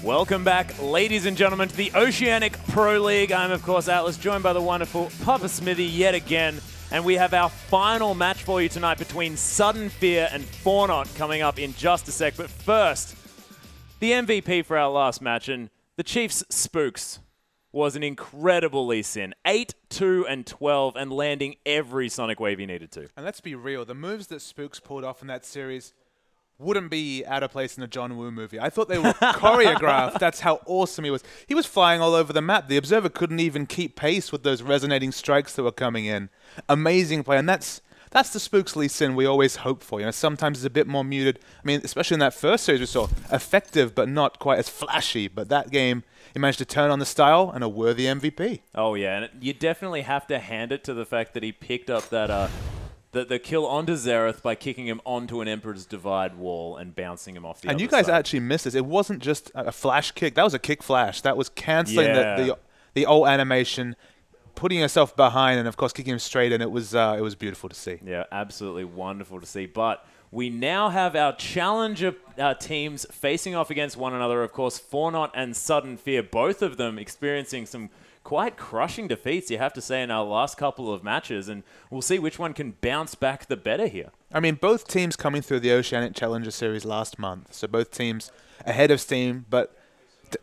Welcome back, ladies and gentlemen, to the Oceanic Pro League. I'm, of course, Atlas, joined by the wonderful Papa Smithy yet again. And we have our final match for you tonight between Sudden Fear and Fornot coming up in just a sec. But first, the MVP for our last match, and the Chiefs' Spooks was an incredible Lee Sin. 8, 2, and 12, and landing every Sonic Wave he needed to. And let's be real, the moves that Spooks pulled off in that series wouldn't be out of place in a John Woo movie. I thought they were choreographed. That's how awesome he was. He was flying all over the map. The Observer couldn't even keep pace with those resonating strikes that were coming in. Amazing play, and that's the Spooks Lee Sin we always hope for. You know, sometimes it's a bit more muted. I mean, especially in that first series we saw, effective but not quite as flashy. But that game, he managed to turn on the style and a worthy MVP. Oh yeah, and you definitely have to hand it to the fact that he picked up that the kill onto Xerath by kicking him onto an Emperor's Divide wall and bouncing him off the other And you guys side. actually missed this. It wasn't just a flash kick. That was a kick flash. That was canceling the old animation, putting yourself behind, and of course kicking him straight in. It was beautiful to see. Yeah, absolutely wonderful to see. But we now have our challenger teams facing off against one another. Of course, Fornot and Sudden Fear, both of them experiencing some quite crushing defeats, you have to say, in our last couple of matches, and we'll see which one can bounce back the better here. I mean, both teams coming through the Oceanic Challenger Series last month, so both teams ahead of steam, but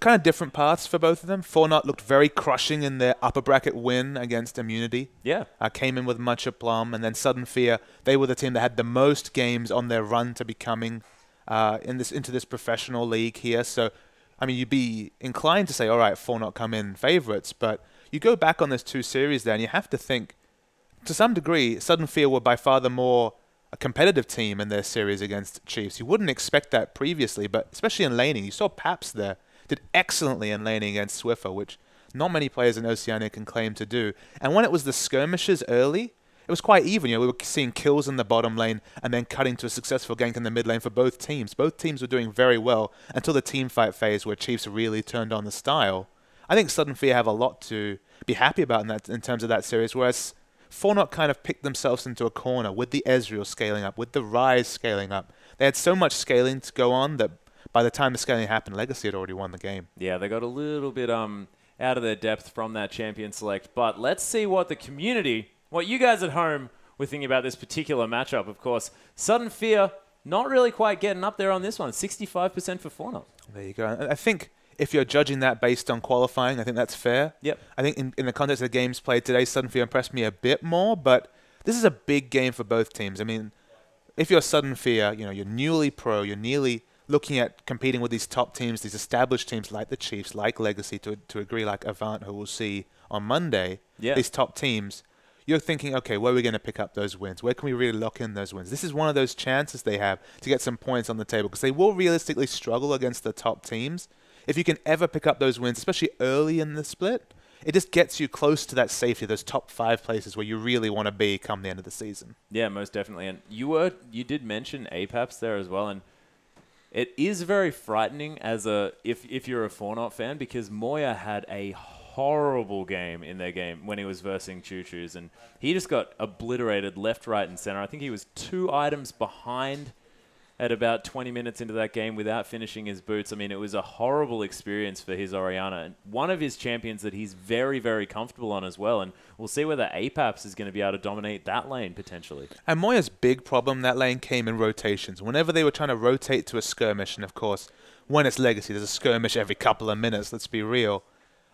kind of different paths for both of them. Fornot looked very crushing in their upper bracket win against Immunity. Yeah. Came in with much aplomb, and then Sudden Fear, they were the team that had the most games on their run to becoming into this professional league here. So, I mean, you'd be inclined to say, all right, Fornot come in favorites, but you go back on those two series there, and you have to think, to some degree, Sudden Fear were by far the more competitive team in their series against Chiefs. You wouldn't expect that previously, but especially in laning. You saw Paps there did excellently in laning against Swiffer, which not many players in Oceania can claim to do. And when it was the skirmishes early, it was quite even. You know, we were seeing kills in the bottom lane and then cutting to a successful gank in the mid lane for both teams. Both teams were doing very well until the team fight phase where Chiefs really turned on the style. I think Sudden Fear have a lot to be happy about in terms of that series, whereas Fornot kind of picked themselves into a corner with the Ezreal scaling up, with the Ryze scaling up. They had so much scaling to go on that by the time the scaling happened, Legacy had already won the game. Yeah, they got a little bit out of their depth from that champion select. But let's see what the community, what you guys at home were thinking about this particular matchup. Of course, Sudden Fear not really quite getting up there on this one. 65% for Fornot. There you go. I think if you're judging that based on qualifying, I think that's fair. Yep. I think in the context of the games played today, Sudden Fear impressed me a bit more, but this is a big game for both teams. I mean, if you're Sudden Fear, you know, you're newly pro, you're nearly looking at competing with these top teams, these established teams like the Chiefs, like Legacy, to a degree like Avant, who we'll see on Monday, these top teams, you're thinking, okay, where are we going to pick up those wins? Where can we really lock in those wins? This is one of those chances they have to get some points on the table, because they will realistically struggle against the top teams. If you can ever pick up those wins, especially early in the split, it just gets you close to that safety, those top 5 places where you really want to be come the end of the season. Yeah, most definitely. And you did mention APAPs there as well, and it is very frightening as if you're a Fornot fan, because Moya had a horrible game in their game when he was versing Choo Choos, and he just got obliterated left, right, and center. I think he was 2 items behind at about 20 minutes into that game without finishing his boots. I mean, it was a horrible experience for his Orianna, and one of his champions that he's very, very comfortable on as well. And we'll see whether APAPs is going to be able to dominate that lane potentially. And Moya's big problem that lane came in rotations. Whenever they were trying to rotate to a skirmish, and of course, when it's Legacy, there's a skirmish every couple of minutes, let's be real.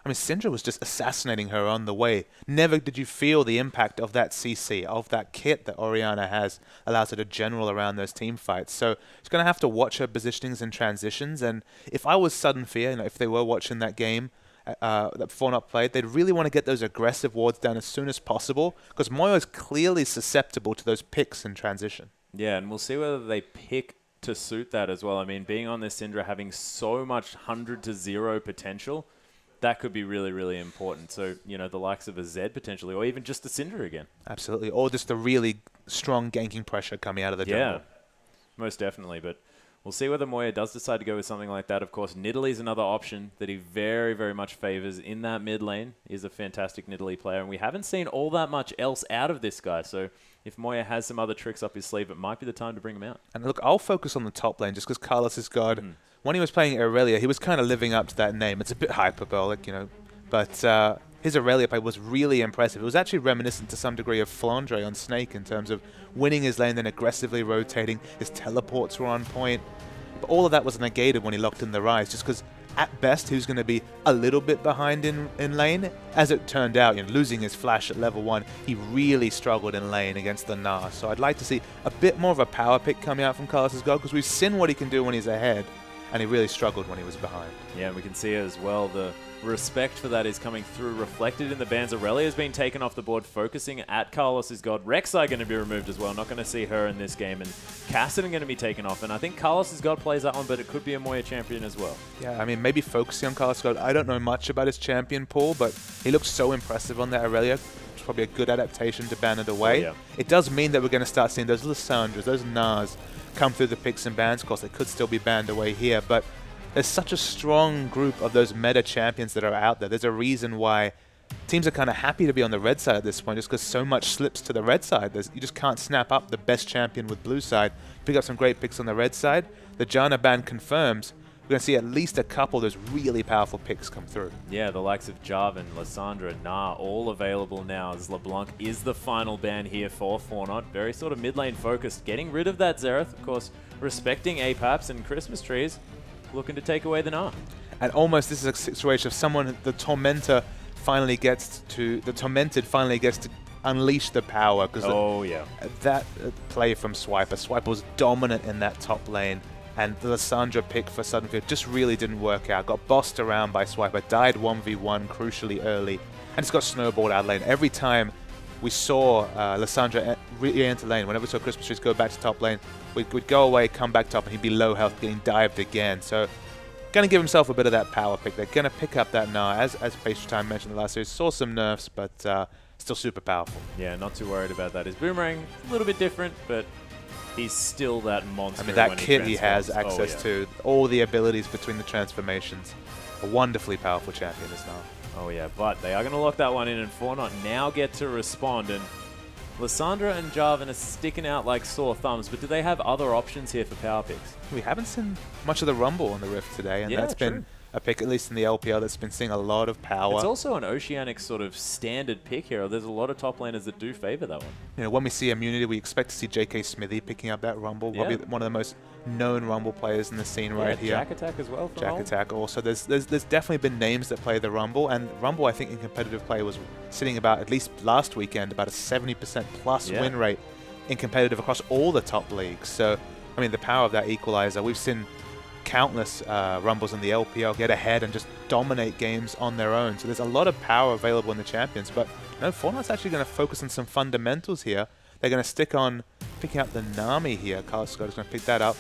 I mean, Syndra was just assassinating her on the way. Never did you feel the impact of that CC, of that kit that Orianna has, allows her to general around those team fights. So she's going to have to watch her positionings and transitions. And if I was Sudden Fear, you know, if they were watching that game that Fornot played, they'd really want to get those aggressive wards down as soon as possible, because Moya is clearly susceptible to those picks in transition. Yeah, and we'll see whether they pick to suit that as well. I mean, being on this Syndra, having so much 100 to 0 potential, that could be really, really important. So, you know, the likes of a Zed potentially, or even just a Syndra again. Absolutely. Or just a really strong ganking pressure coming out of the jungle. Yeah, most definitely. But we'll see whether Moya does decide to go with something like that. Of course, Nidalee is another option that he very, very much favors in that mid lane. He's a fantastic Nidalee player, and we haven't seen all that much else out of this guy. So if Moya has some other tricks up his sleeve, it might be the time to bring him out. And look, I'll focus on the top lane just because Carlos has got when he was playing Aurelia, he was kind of living up to that name. It's a bit hyperbolic, you know, but his Aurelia play was really impressive. It was actually reminiscent to some degree of Flandre on Snake in terms of winning his lane, then aggressively rotating. His teleports were on point. But all of that was negated when he locked in the Rise, just because at best he was going to be a little bit behind in lane. As it turned out, you know, losing his flash at level 1, he really struggled in lane against the Gnar. So I'd like to see a bit more of a power pick coming out from Carlos's God, because we've seen what he can do when he's ahead, and he really struggled when he was behind. Yeah, and we can see as well the respect for that is coming through, reflected in the bans. Aurelia has been taken off the board, focusing at Carlos's God. Rek'Sai going to be removed as well. Not going to see her in this game. And Kassadin going to be taken off. And I think Carlos's God plays that one, but it could be a Moya champion as well. Yeah, I mean, maybe focusing on Carlos's God. I don't know much about his champion pool, but he looks so impressive on that Aurelia. It's probably a good adaptation to ban it away. Oh, yeah. It does mean that we're going to start seeing those Lissandras, those Gnars come through the picks and bans. Of course, they could still be banned away here, but there's such a strong group of those meta champions that are out there. There's a reason why teams are kind of happy to be on the red side at this point, just because so much slips to the red side. You just can't snap up the best champion with blue side. Pick up some great picks on the red side. The Janna ban confirms we're going to see at least a couple of those really powerful picks come through. Yeah, the likes of Jarvan, Lissandra, Gnar, all available now, as LeBlanc is the final ban here for Fortnite. Very sort of mid lane focused, getting rid of that Xerath, of course, respecting APAPs and Christmas trees, looking to take away the Gnar. And almost this is a situation of someone, the Tormented finally gets to unleash the power. Oh, yeah. That play from Swiper. Swiper was dominant in that top lane, and the Lissandra pick for Sudden Fear just really didn't work out. Got bossed around by Swiper, died 1v1 crucially early, and just got snowballed out lane. Every time we saw Lissandra re-enter lane, whenever we saw Christmas trees go back to top lane, we'd go away, come back top, and he'd be low health, getting dived again. So, going to give himself a bit of that power pick. They're going to pick up that Gnar, as Pastry Time mentioned in the last series. Saw some nerfs, but still super powerful. Yeah, not too worried about that. His Boomerang, a little bit different, but he's still that monster. I mean, that kit he has access to, all the abilities between the transformations. A wonderfully powerful champion is Gnar. Oh yeah, but they are going to lock that one in, and Fortnite now get to respond. And Lissandra and Jarvan are sticking out like sore thumbs, but do they have other options here for power picks? We haven't seen much of the Rumble on the Rift today, and that's been a pick, at least in the LPL, that's been seeing a lot of power. It's also an Oceanic sort of standard pick here. There's a lot of top laners that do favor that one. You know, when we see Immunity, we expect to see JK Smithy picking up that Rumble. Probably one of the most known Rumble players in the scene right here. Jack Attack as well. Jack Attack also. There's definitely been names that play the Rumble, and Rumble, I think, in competitive play was sitting about, at least last weekend, about a 70% plus win rate in competitive across all the top leagues. So, I mean, the power of that equalizer. We've seen countless Rumbles in the LPL get ahead and just dominate games on their own. So there's a lot of power available in the champions. But no, Fortnite's actually going to focus on some fundamentals here. They're going to stick on picking up the Nami here. Carlos Scott is going to pick that up.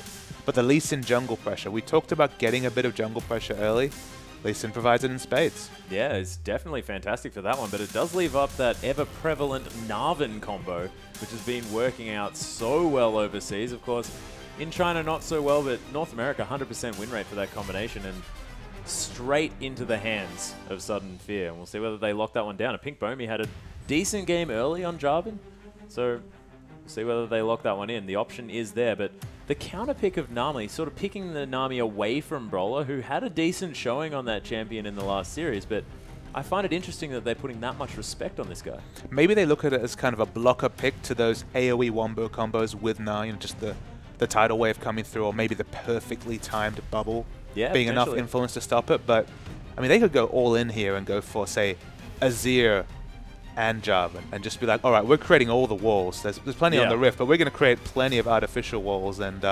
But the Lee Sin jungle pressure. We talked about getting a bit of jungle pressure early. Lee Sin provides it in spades. Yeah, it's definitely fantastic for that one, but it does leave up that ever-prevalent Narvin combo, which has been working out so well overseas. Of course, in China, not so well, but North America, 100% win rate for that combination, and straight into the hands of Sudden Fear. And we'll see whether they lock that one down. And Pink Bomi had a decent game early on Jarvan, so we'll see whether they lock that one in. The option is there, but the counter pick of Nami, sort of picking the Nami away from Brawler, who had a decent showing on that champion in the last series, but I find it interesting that they're putting that much respect on this guy. Maybe they look at it as kind of a blocker pick to those AoE wombo combos with Gnar, you know, just the tidal wave coming through, or maybe the perfectly timed bubble being enough influence to stop it. But, I mean, they could go all in here and go for, say, Azir and Jarvan, and just be like, all right, we're creating all the walls. There's plenty on the Rift, but we're going to create plenty of artificial walls and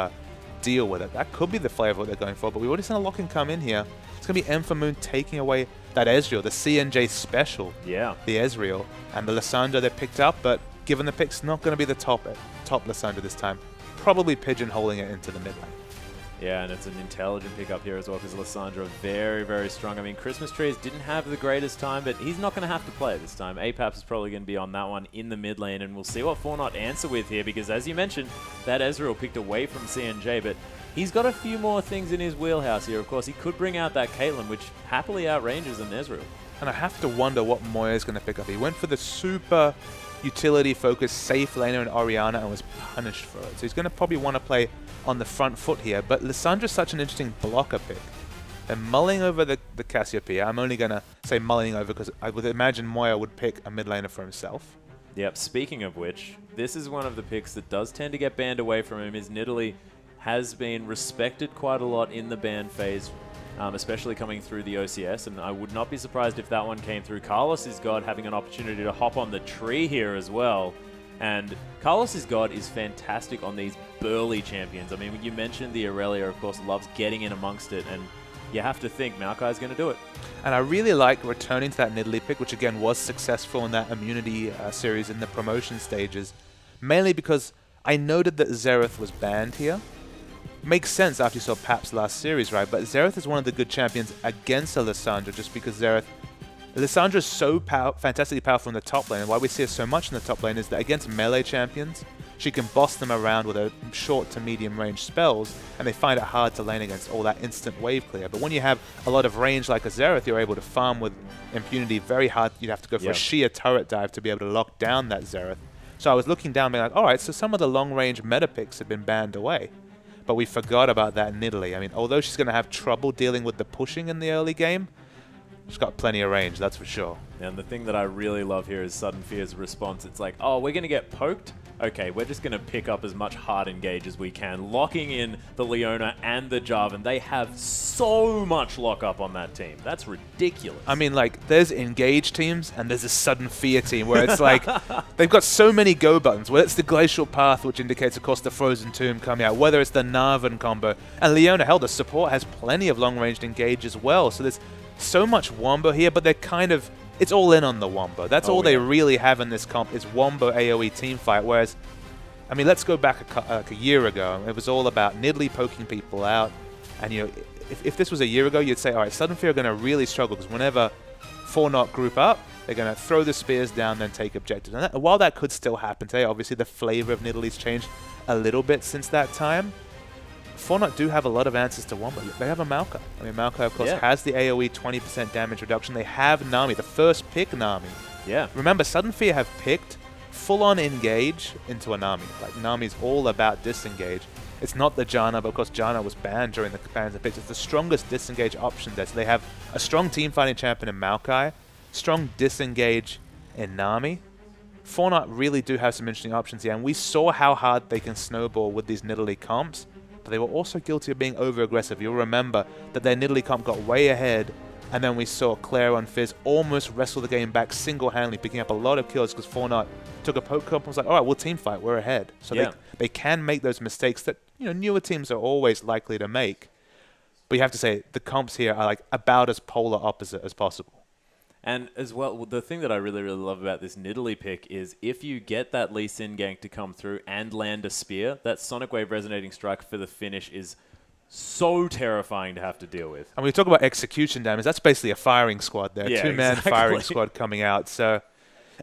deal with it. That could be the flavor what they're going for, but we've already seen a Lock-in come in here. It's going to be Moon taking away that Ezreal, the CNJ special, the Ezreal, and the Lissandra they picked up, but given the pick's not going to be the top Lissandra this time. Probably pigeonholing it into the mid lane. Yeah, and it's an intelligent pickup here as well, because Lissandra very, very strong. I mean, Christmas Trees didn't have the greatest time, but he's not going to have to play this time. APAPs is probably going to be on that one in the mid lane, and we'll see what Fortnite answer with here, because as you mentioned, that Ezreal picked away from CNJ, but he's got a few more things in his wheelhouse here. Of course, he could bring out that Caitlyn, which happily outranges an Ezreal. And I have to wonder what Moya's going to pick up. He went for the super utility-focused safe laner in Orianna and was punished for it. So he's going to probably want to play on the front foot here. But Lissandra's such an interesting blocker pick. And mulling over the Cassiopeia, I'm only going to say mulling over because I would imagine Moya would pick a mid laner for himself. Yep, speaking of which, this is one of the picks that does tend to get banned away from him. Is Nidalee has been respected quite a lot in the ban phase, especially coming through the OCS, and I would not be surprised if that one came through. Carlos' God having an opportunity to hop on the tree here as well. And Carlos' God is fantastic on these burly champions. I mean, when you mentioned the Aurelia, of course, loves getting in amongst it, and you have to think Maokai's going to do it. And I really like returning to that Nidalee pick, which again was successful in that immunity series in the promotion stages, mainly because I noted that Xerath was banned here. Makes sense after you saw Pap's last series, right? But Xerath is one of the good champions against a Lissandra, just because Lissandra is so fantastically powerful in the top lane, and why we see her so much in the top lane is that against melee champions, she can boss them around with her short to medium range spells, and they find it hard to lane against all that instant wave clear. But when you have a lot of range like a Xerath, you're able to farm with impunity very hard. You'd have to go for a sheer turret dive to be able to lock down that Xerath. So I was looking down being like, alright, so some of the long range meta picks have been banned away. But we forgot about that Nidalee. I mean, although she's going to have trouble dealing with the pushing in the early game, she's got plenty of range, that's for sure. And the thing that I really love here is Sudden Fear's response. It's like, oh, we're going to get poked? Okay, we're just going to pick up as much hard engage as we can, locking in the Leona and the Jarvan. They have so much lockup on that team. That's ridiculous. I mean, like, there's engage teams and there's a Sudden Fear team where it's like, they've got so many go buttons. Whether it's the Glacial Path, which indicates, of course, the Frozen Tomb coming out, whether it's the Narvan combo. And Leona, hell, the support has plenty of long-ranged engage as well. So there's so much Wombo here, but they're kind of... It's all in on the Wombo. That's all they really have in this comp is Wombo AoE teamfight. Whereas, I mean, let's go back a year ago. It was all about Nidalee poking people out. And, you know, if this was a year ago, you'd say, all right, Sudden Fear are going to really struggle because whenever 4-0 group up, they're going to throw the spears down, then take objectives. And while that could still happen today, obviously the flavor of Nidalee's changed a little bit since that time. 4-0 do have a lot of answers to Wombo. They have a Maokai. I mean, Maokai, of course, has the AoE 20% damage reduction. They have Nami, the first pick Nami. Yeah. Remember, Sudden Fear have picked full-on engage into a Nami. Like, Nami's all about disengage. It's not the Janna, but of course Janna was banned during the bans and picks. It's the strongest disengage option there. So they have a strong team-fighting champion in Maokai, strong disengage in Nami. 4-0 really do have some interesting options here, and we saw how hard they can snowball with these Nidalee comps. They were also guilty of being over-aggressive. You'll remember that their Nidalee comp got way ahead, and then we saw Claire on Fizz almost wrestle the game back single-handedly, picking up a lot of kills because 4-0 took a poke comp and was like, all right, we'll team fight, we're ahead. So they can make those mistakes that, you know, newer teams are always likely to make. But you have to say, the comps here are like about as polar opposite as possible. And as well, the thing that I really, really love about this Nidalee pick is if you get that Lee Sin gank to come through and land a spear, that Sonic Wave Resonating Strike for the finish is so terrifying to have to deal with. And when we talk about execution damage, that's basically a firing squad there. Yeah, two-man firing squad coming out. So,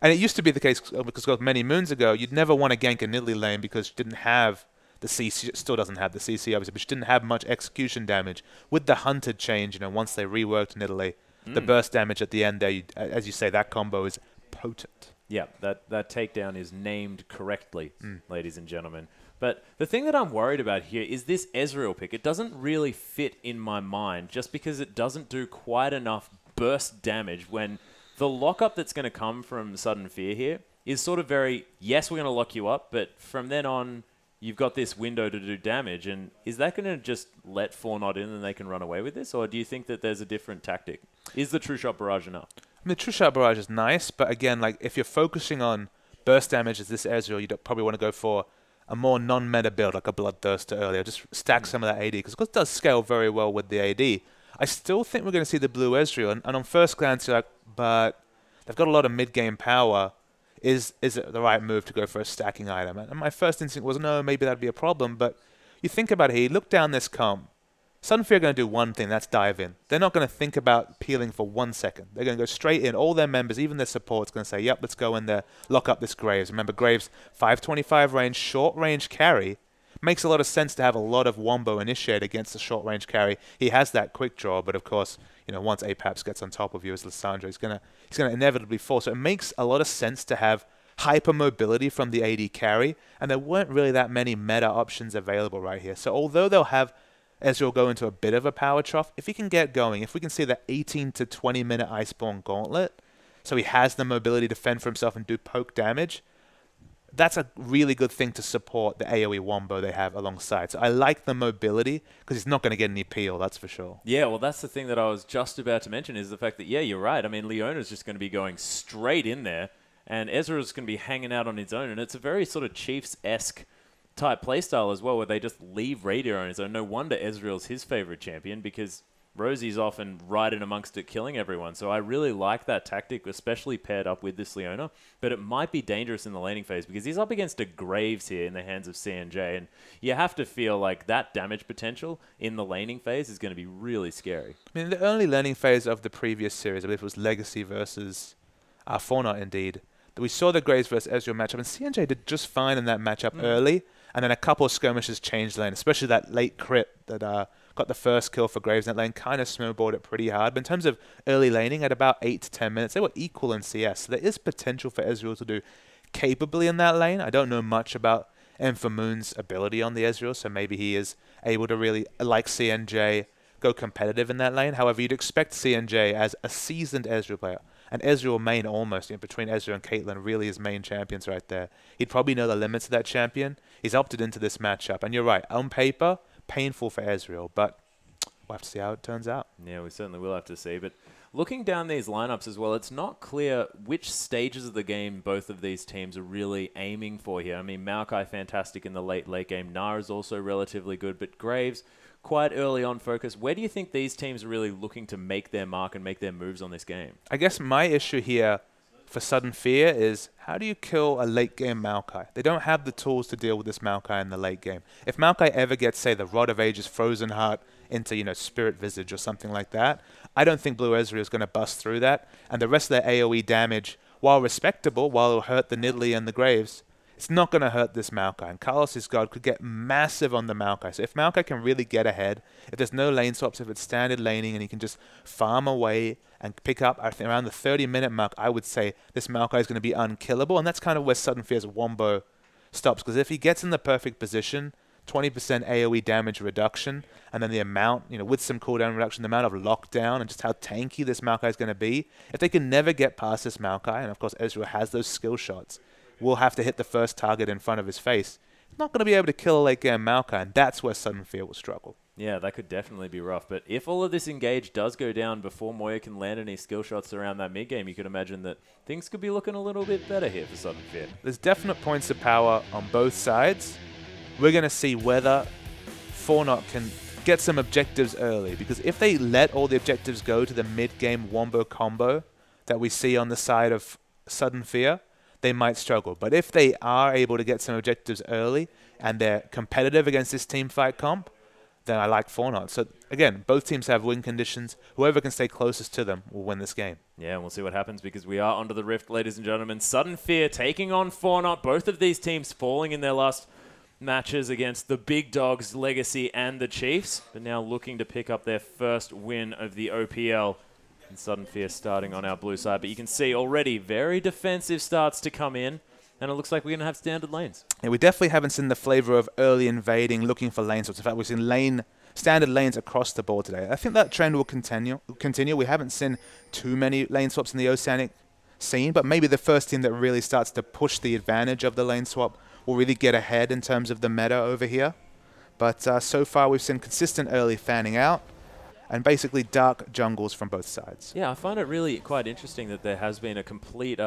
and it used to be the case, because many moons ago, you'd never want to gank a Nidalee lane because you didn't have the CC, it still doesn't have the CC obviously, but you didn't have much execution damage. With the Hunted change, you know, once they reworked Nidalee, the burst damage at the end there, as you say, that combo is potent. Yeah, that takedown is named correctly, ladies and gentlemen. But the thing that I'm worried about here is this Ezreal pick. It doesn't really fit in my mind just because it doesn't do quite enough burst damage when the lockup that's going to come from Sudden Fear here is sort of very, yes, we're going to lock you up, but from then on, you've got this window to do damage. And is that going to just let 4-0 in and they can run away with this? Or do you think that there's a different tactic? Is the True Shot Barrage enough? I mean, the True Shot Barrage is nice, but again, like if you're focusing on burst damage as this Ezreal, you'd probably want to go for a more non-meta build, like a Bloodthirster earlier. Just stack some of that AD, because it does scale very well with the AD. I still think we're going to see the blue Ezreal, and on first glance, you're like, but they've got a lot of mid-game power. Is it the right move to go for a stacking item? And my first instinct was, no, maybe that'd be a problem, but you think about it here, you look down this comp, Sudden Fear are going to do one thing, that's dive in. They're not going to think about peeling for 1 second. They're going to go straight in. All their members, even their support's going to say, yep, let's go in there, lock up this Graves. Remember, Graves, 525 range, short range carry. makes a lot of sense to have a lot of wombo initiate against the short-range carry. He has that quick draw, but of course, once Apaps gets on top of you as Lissandra, he's gonna inevitably fall. So it makes a lot of sense to have hyper mobility from the AD carry, and there weren't really that many meta options available right here. So although they'll have Ezreal go into a bit of a power trough, if he can get going, if we can see the 18 to 20 minute Iceborne Gauntlet, so he has the mobility to fend for himself and do poke damage, that's a really good thing to support the AoE wombo they have alongside. So I like the mobility because he's not going to get any peel, that's for sure. Yeah, well, that's the thing that I was just about to mention is the fact that, yeah, you're right. I mean, Leona's just going to be going straight in there, and Ezreal's going to be hanging out on his own, and it's a very sort of Chiefs-esque type playstyle as well, where they just leave Radiant on his own. No wonder Ezreal's his favorite champion, because Rosie's often right in amongst it, killing everyone. So I really like that tactic, especially paired up with this Leona. But it might be dangerous in the laning phase, because he's up against a Graves here in the hands of CNJ, and you have to feel like that damage potential in the laning phase is going to be really scary. I mean, the only laning phase of the previous series, I believe it was Legacy versus Fortnite, indeed, that we saw the Graves versus Ezreal matchup, and CNJ did just fine in that matchup early. And then a couple of skirmishes changed lane, especially that late crit that got the first kill for Graves in that lane, kind of snowballed it pretty hard. But in terms of early laning, at about 8 to 10 minutes, they were equal in CS. So there is potential for Ezreal to do capably in that lane. I don't know much about Moon's ability on the Ezreal, so maybe he is able to really, like CNJ, go competitive in that lane. However, you'd expect CNJ as a seasoned Ezreal player, and Ezreal main almost, between Ezreal and Caitlyn, really his main champions right there. He'd probably know the limits of that champion. He's opted into this matchup. And you're right, on paper, painful for Ezreal, but we'll have to see how it turns out. Yeah, we certainly will have to see. But looking down these lineups as well, it's not clear which stages of the game both of these teams are really aiming for here. I mean, Maokai fantastic in the late game. Nara's also relatively good, but Graves quite early on focus. Where do you think these teams are really looking to make their mark and make their moves on this game? I guess my issue here for Sudden Fear is, how do you kill a late game Maokai? They don't have the tools to deal with this Maokai in the late game. If Maokai ever gets, say, the Rod of Ages Frozen Heart into, Spirit Visage or something like that, I don't think Blue Ezreal is going to bust through that. And the rest of their AoE damage, while respectable, while it'll hurt the Nidalee and the Graves, it's not going to hurt this Maokai. And Carlos' God could get massive on the Maokai. So if Maokai can really get ahead, if there's no lane swaps, if it's standard laning and he can just farm away and pick up, I think around the 30-minute mark, I would say this Maokai is going to be unkillable. And that's kind of where Sudden Fear's wombo stops. Because if he gets in the perfect position, 20% AoE damage reduction, and then the amount, with some cooldown reduction, the amount of lockdown and just how tanky this Maokai is going to be, if they can never get past this Maokai, and of course Ezreal has those skill shots, will have to hit the first target in front of his face. He's not going to be able to kill a late game Maokai, and that's where Sudden Fear will struggle. Yeah, that could definitely be rough. But if all of this engage does go down before Moya can land any skill shots around that mid-game, you could imagine that things could be looking a little bit better here for Sudden Fear. There's definite points of power on both sides. We're going to see whether Fortnite can get some objectives early, because if they let all the objectives go to the mid-game wombo combo that we see on the side of Sudden Fear, they might struggle. But if they are able to get some objectives early and they're competitive against this team fight comp, then I like Fortnite. So again, both teams have win conditions. Whoever can stay closest to them will win this game. Yeah, and we'll see what happens, because we are onto the Rift, ladies and gentlemen. Sudden Fear taking on Fortnite. Both of these teams falling in their last matches against the big dogs, Legacy and the Chiefs, but now looking to pick up their first win of the OPL. And Sudden Fear starting on our blue side. But you can see already very defensive starts to come in. And it looks like we're going to have standard lanes. Yeah, we definitely haven't seen the flavor of early invading, looking for lane swaps. In fact, we've seen standard lanes across the board today. I think that trend will continue. We haven't seen too many lane swaps in the Oceanic scene, but maybe the first team that really starts to push the advantage of the lane swap will really get ahead in terms of the meta over here. But so far, we've seen consistent early fanning out and basically dark jungles from both sides. Yeah, I find it really quite interesting that there has been a complete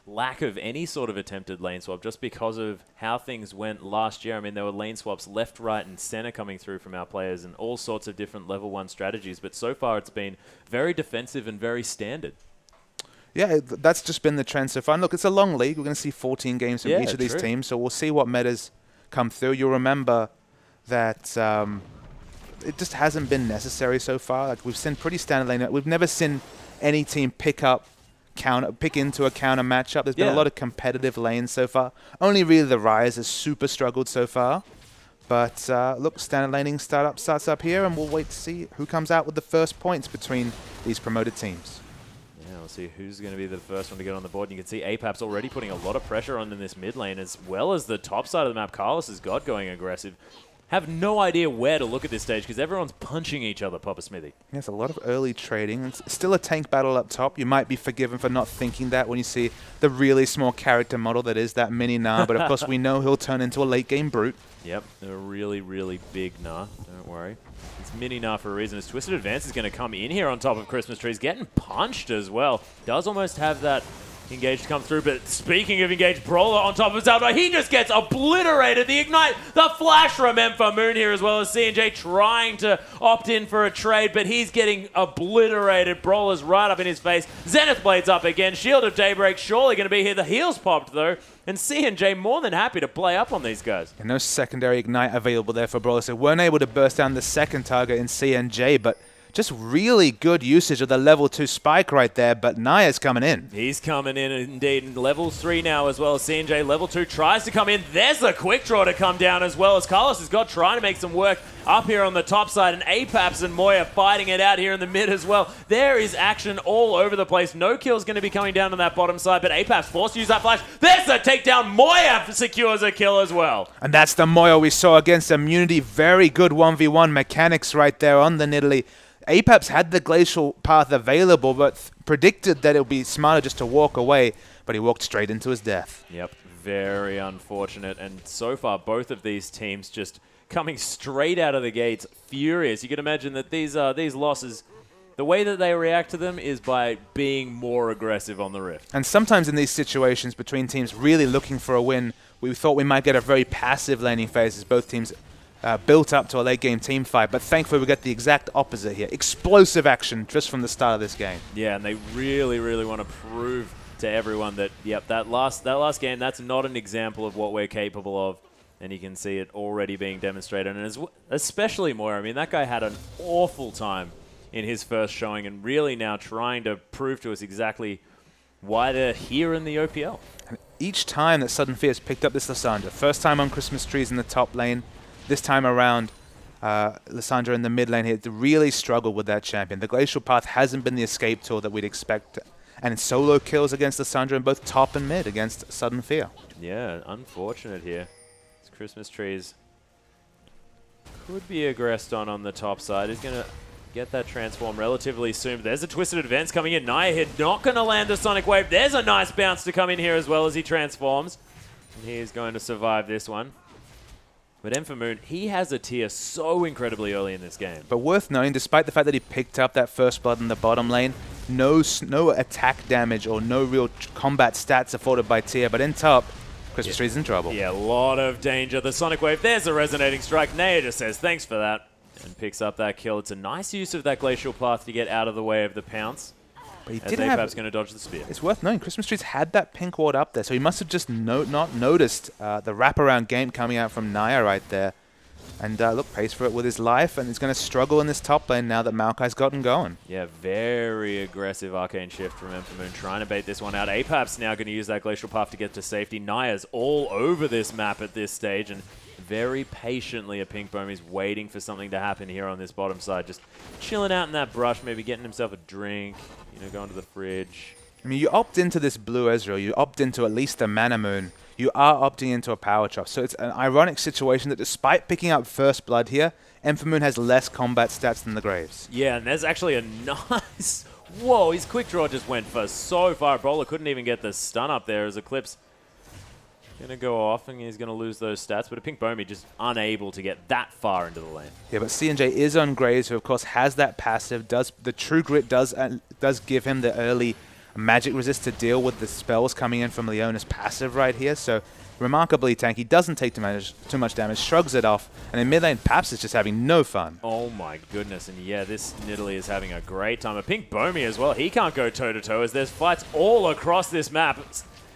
lack of any sort of attempted lane swap just because of how things went last year. I mean, there were lane swaps left, right, and center coming through from our players and all sorts of different level 1 strategies. But so far, it's been very defensive and very standard. Yeah, that's just been the trend so far. And look, it's a long league. We're going to see 14 games from each of these teams, so we'll see what metas come through. You'll remember that it just hasn't been necessary so far. Like, we've seen pretty standard lane. We've never seen any team pick into a counter matchup. There's been a lot of competitive lanes so far. Only really the Rise has super struggled so far. But look, standard laning starts up here, and we'll wait to see who comes out with the first points between these promoted teams. Yeah, we'll see who's going to be the first one to get on the board. And you can see APAP's already putting a lot of pressure on in this mid lane, as well as the top side of the map. Carlos has got going aggressive. Have no idea where to look at this stage because everyone's punching each other, Papa Smithy. Yes, a lot of early trading. It's still a tank battle up top. You might be forgiven for not thinking that when you see the really small character model that is that mini Gnar, but of course we know he'll turn into a late game brute. Yep, a really, really big Gnar. Don't worry. It's mini Gnar for a reason. His Twisted Advance is going to come in here on top of Christmas Trees, getting punched as well. Does almost have that engaged come through, but speaking of engaged, Brawler on top of Zelda, he just gets obliterated. The Ignite, the flash from Moon here, as well as C&J trying to opt in for a trade, but he's getting obliterated. Brawler's right up in his face. Zenith Blade's up again. Shield of Daybreak surely going to be here. The heels popped though, and C&J more than happy to play up on these guys. And no secondary Ignite available there for Brawler, so weren't able to burst down the second target in C&J, but just really good usage of the level 2 spike right there, but Naya's coming in. He's coming in indeed. And level 3 now as well as C&J. Level 2 tries to come in. There's a quick draw to come down as well as Carlos has got trying to make some work up here on the top side. And APAPs and Moya fighting it out here in the mid as well. There is action all over the place. No kill's going to be coming down on that bottom side, but APAPs forced to use that flash. There's a takedown. Moya secures a kill as well. And that's the Moya we saw against Immunity. Very good 1v1 mechanics right there on the Nidalee. APAPs had the glacial path available, but predicted that it would be smarter just to walk away, but he walked straight into his death. Yep, very unfortunate. And so far, both of these teams just coming straight out of the gates furious. You can imagine that these losses, the way that they react to them is by being more aggressive on the Rift. And sometimes in these situations between teams really looking for a win, we thought we might get a very passive laning phase as both teams built up to a late-game team fight, but thankfully we get the exact opposite here. Explosive action just from the start of this game. Yeah, and they really, really want to prove to everyone that, yep, that last game, that's not an example of what we're capable of, and you can see it already being demonstrated. And especially Moira, I mean, that guy had an awful time in his first showing, and really now trying to prove to us exactly why they're here in the OPL. And each time that Sudden Fear has picked up this Lissandra, first time on Christmas Trees in the top lane, this time around, Lissandra in the mid lane here really struggled with that champion. The Glacial Path hasn't been the escape tool that we'd expect. And in solo kills against Lissandra in both top and mid against Sudden Fear. Yeah, unfortunate here. This Christmas Trees could be aggressed on the top side. He's going to get that transform relatively soon. But there's a Twisted Advance coming in. Naya here not going to land the Sonic Wave. There's a nice bounce to come in here as well as he transforms. And he is going to survive this one. But Moon, he has a tier so incredibly early in this game. But worth knowing, despite the fact that he picked up that first blood in the bottom lane, no attack damage or no real combat stats afforded by tier. But in top, Christmas Tree's in trouble. Yeah, a lot of danger. The Sonic Wave, there's a Resonating Strike. Naya just says, thanks for that, and picks up that kill. It's a nice use of that Glacial Path to get out of the way of the pounce. But he did have going to dodge the spear. It's worth knowing, Christmas Trees had that pink ward up there, so he must have just not noticed the wraparound game coming out from Naya right there. And look, pays for it with his life, and he's going to struggle in this top lane now that Maokai's gotten going. Yeah, very aggressive Arcane Shift from Moon, trying to bait this one out. APAP's now going to use that Glacial Path to get to safety. Naya's all over this map at this stage, and very patiently a Pink Bomb is waiting for something to happen here on this bottom side. Just chilling out in that brush, maybe getting himself a drink, you know, going to the fridge. I mean, you opt into this blue Ezreal, you opt into at least the Mana Moon, you are opting into a power chop. So it's an ironic situation that despite picking up first blood here, Moon has less combat stats than the Graves. Yeah, and there's actually a nice... Whoa, his quick draw just went for so far. Brawler couldn't even get the stun up there as Eclipse going to go off, and he's going to lose those stats. But a Pink Bomie just unable to get that far into the lane. Yeah, but C&J is on Graves, who of course has that passive. The True Grit does give him the early magic resist to deal with the spells coming in from Leona's passive right here. So remarkably tanky, doesn't take too much damage, shrugs it off, and in mid lane, Paps is just having no fun. Oh my goodness, and yeah, this Nidalee is having a great time. A Pink Bomie as well, he can't go toe-to-toe as there's fights all across this map.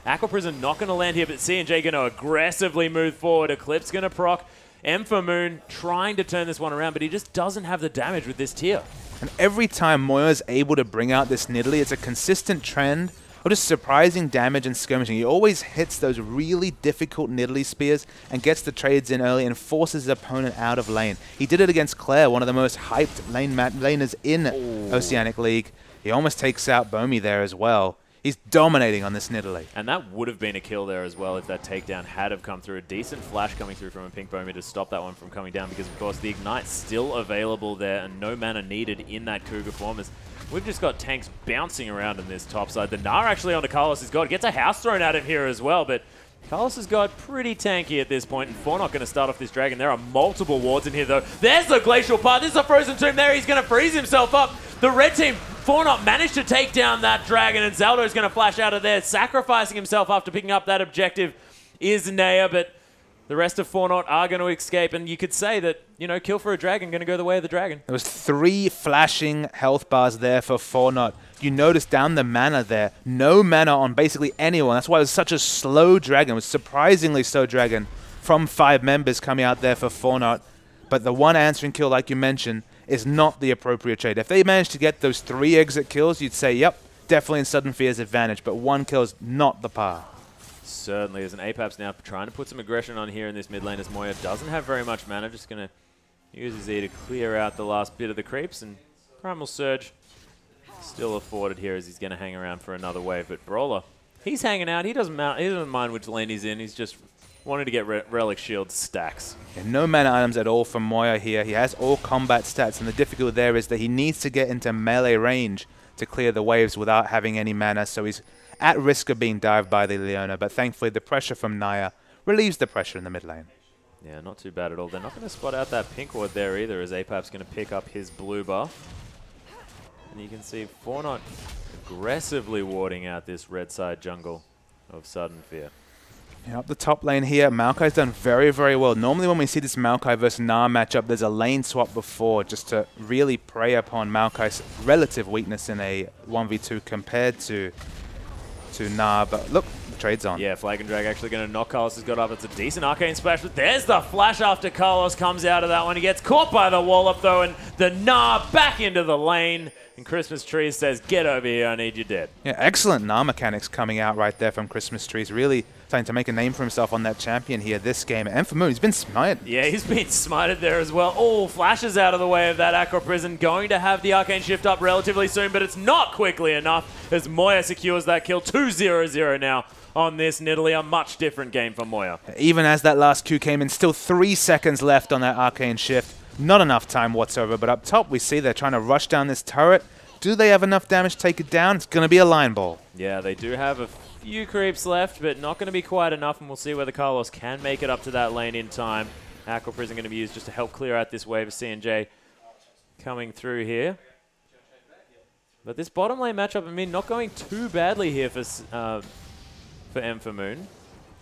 Aqua Prison not going to land here, but C&J going to aggressively move forward. Eclipse going to proc. Moon trying to turn this one around, but he just doesn't have the damage with this tier. And every time Moya's able to bring out this Nidalee, it's a consistent trend or just surprising damage and skirmishing. He always hits those really difficult Nidalee spears and gets the trades in early and forces his opponent out of lane. He did it against Claire, one of the most hyped laners in Oceanic League. He almost takes out Bomi there as well. He's dominating on this Nidalee. And that would have been a kill there as well if that takedown had have come through. A decent flash coming through from a Pink Bomi to stop that one from coming down because, of course, the Ignite's still available there and no mana needed in that Cougar form. As we've just got tanks bouncing around in this top side. The Gnar actually onto Carlos's God. Gets a house thrown at him here as well, but Carlos's God pretty tanky at this point, and Fortnite going to start off this dragon. There are multiple wards in here, though. There's the Glacial Path. This is a Frozen Tomb there. He's going to freeze himself up. The red team, Fortnite managed to take down that dragon, and Zaldo's going to flash out of there, sacrificing himself after picking up that objective is Naya, but the rest of Fortnite are going to escape, and you could say that, you know, kill for a dragon going to go the way of the dragon. There was 3 flashing health bars there for Fortnite. You notice down the mana there, no mana on basically anyone. That's why it was such a slow dragon. It was surprisingly slow dragon from 5 members coming out there for Fortnite. But the one answering kill, like you mentioned, is not the appropriate trade. If they managed to get those 3 exit kills, you'd say, yep, definitely in Sudden Fear's advantage. But 1 kill is not the par. Certainly is. An Apex now trying to put some aggression on here in this mid lane as Moya doesn't have very much mana. Just going to use his E to clear out the last bit of the creeps. And Primal Surge still afforded here as he's going to hang around for another wave. But Brawler, he's hanging out. He doesn't mind which lane he's in. He's just wanting to get Relic Shield stacks. And no mana items at all from Moya here. He has all combat stats, and the difficulty there is that he needs to get into melee range to clear the waves without having any mana, so he's at risk of being dived by the Leona, but thankfully the pressure from Naya relieves the pressure in the mid lane. Yeah, not too bad at all. They're not going to spot out that pink ward there either, as Apap's going to pick up his blue buff. And you can see Fortnite aggressively warding out this red side jungle of Sudden Fear. Yeah, up the top lane here, Maokai's done very, very well. Normally when we see this Maokai versus Gnar matchup, there's a lane swap before just to really prey upon Maokai's relative weakness in a 1v2 compared to Gnar. But look, the trade's on. Yeah, Flag and Drag actually going to knock Carlos' God up. It's a decent arcane splash, but there's the flash after Carlos comes out of that one. He gets caught by the wall up though, and the Gnar back into the lane. And Christmas Trees says, get over here, I need you dead. Yeah, excellent Gnar mechanics coming out right there from Christmas Trees. Really starting to make a name for himself on that champion here this game. And for Moon, he's been smited. Yeah, he's been smited there as well. Oh, flashes out of the way of that Aqua Prison. Going to have the Arcane Shift up relatively soon, but it's not quickly enough as Moya secures that kill. 2-0-0 now on this Nidalee. A much different game for Moya. Even as that last Q came in, still 3 seconds left on that Arcane Shift. Not enough time whatsoever, but up top we see they're trying to rush down this turret. Do they have enough damage to take it down? It's going to be a line ball. Yeah, they do have a few creeps left, but not going to be quite enough, and we'll see whether Carlos can make it up to that lane in time. Aqua Prison going to be used just to help clear out this wave of C&J coming through here. But this bottom lane matchup, I mean, not going too badly here for Moon,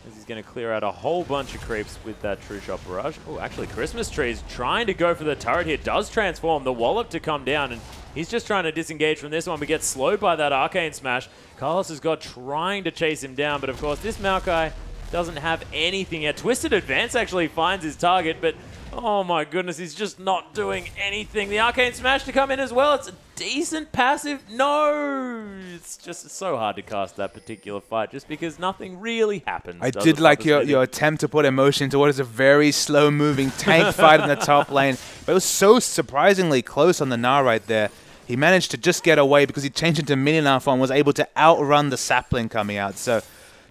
as he's going to clear out a whole bunch of creeps with that True Shot Barrage. Oh, actually, Christmas Tree's trying to go for the turret here. Does transform the Wallop to come down, and he's just trying to disengage from this one, but gets slowed by that Arcane Smash. Carlos has got trying to chase him down, but of course, this Maokai doesn't have anything yet. Twisted Advance actually finds his target, but oh my goodness, he's just not doing anything. The Arcane Smash to come in as well. It's a decent passive. No! It's just so hard to cast that particular fight just because nothing really happens. I did like your attempt to put emotion into what is a very slow-moving tank fight in the top lane. But it was so surprisingly close on the Gnar right there. He managed to just get away because he changed into Minion form and was able to outrun the sapling coming out. So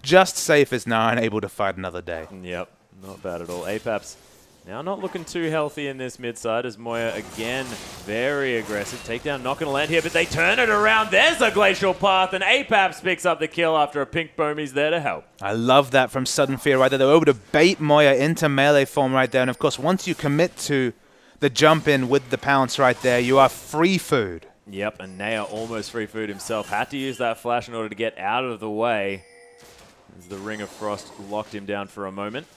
just safe as Gnar and able to fight another day. Yep, not bad at all. Apap's now not looking too healthy in this mid side as Moya again very aggressive. Takedown not going to land here, but they turn it around. There's a Glacial Path, and Apaps picks up the kill after a pink Bomi's there to help. I love that from Sudden Fear right there. They were able to bait Moya into melee form right there. And of course, once you commit to the jump in with the pounce right there, you are free food. Yep, and Naya almost free food himself. Had to use that flash in order to get out of the way as the Ring of Frost locked him down for a moment.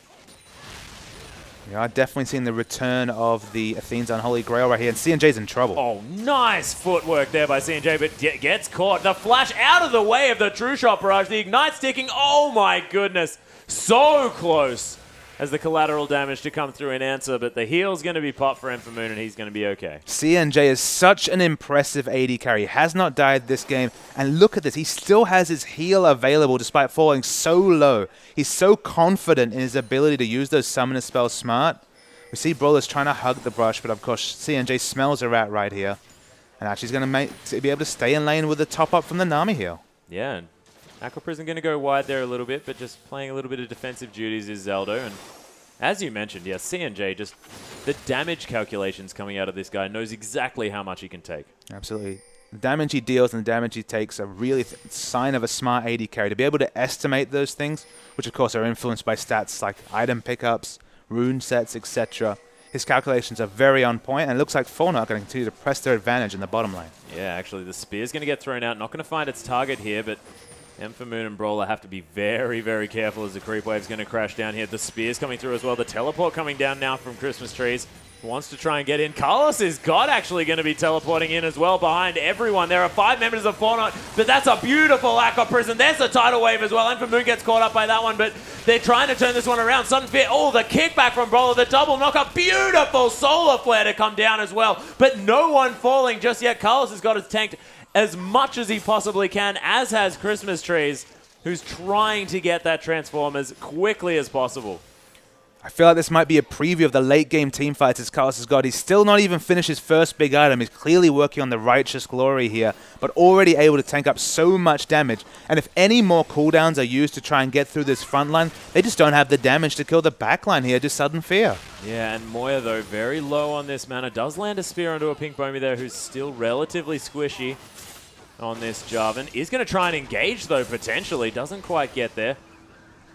Yeah, I've definitely seen the return of the Athene's Unholy Grail right here, and C&J's in trouble. Oh, nice footwork there by C&J, but gets caught. The flash out of the way of the True Shot Barrage. The Ignite sticking. Oh my goodness. So close as the collateral damage to come through in answer, but the heal's going to be popped for Moon, and he's going to be okay. CNJ is such an impressive AD carry. Has not died this game. And look at this. He still has his heal available despite falling so low. He's so confident in his ability to use those summoner spells smart. We see Brawler's trying to hug the brush, but of course CNJ smells a rat right here. And actually he's going to be able to stay in lane with the top up from the Nami heal. Yeah, and Aqua Prison going to go wide there a little bit, but just playing a little bit of defensive duties is Zeldo. And as you mentioned, yeah, CNJ, just the damage calculations coming out of this guy, knows exactly how much he can take. Absolutely. The damage he deals and the damage he takes are really sign of a smart AD carry. To be able to estimate those things, which of course are influenced by stats like item pickups, rune sets, etc. His calculations are very on point, and it looks like Fortnite are going to continue to press their advantage in the bottom lane. Yeah, actually, the spear's going to get thrown out. Not going to find its target here, but Moon and Brawler have to be very, very careful as the creep wave's going to crash down here. The spear's coming through as well. The teleport coming down now from Christmas Trees. Wants to try and get in. Carlos is actually going to be teleporting in as well behind everyone. There are 5 members of Fortnite, but that's a beautiful Aqua Prison. There's the tidal wave as well. Moon gets caught up by that one, but they're trying to turn this one around. Sudden Fear. Oh, the kickback from Brawler. The double knock. A beautiful solar flare to come down as well, but no one falling just yet. Carlos has got his tanked as much as he possibly can, as has Christmas Trees, who's trying to get that transform as quickly as possible. I feel like this might be a preview of the late game team fights as Carlos has got. He's still not even finished his first big item. He's clearly working on the Righteous Glory here, but already able to tank up so much damage. And if any more cooldowns are used to try and get through this front line, they just don't have the damage to kill the backline here, just Sudden Fear. Yeah, and Moya, though, very low on this mana. Does land a spear onto a Pink Bomie there, who's still relatively squishy on this Jarvan. Is going to try and engage, though, potentially. Doesn't quite get there.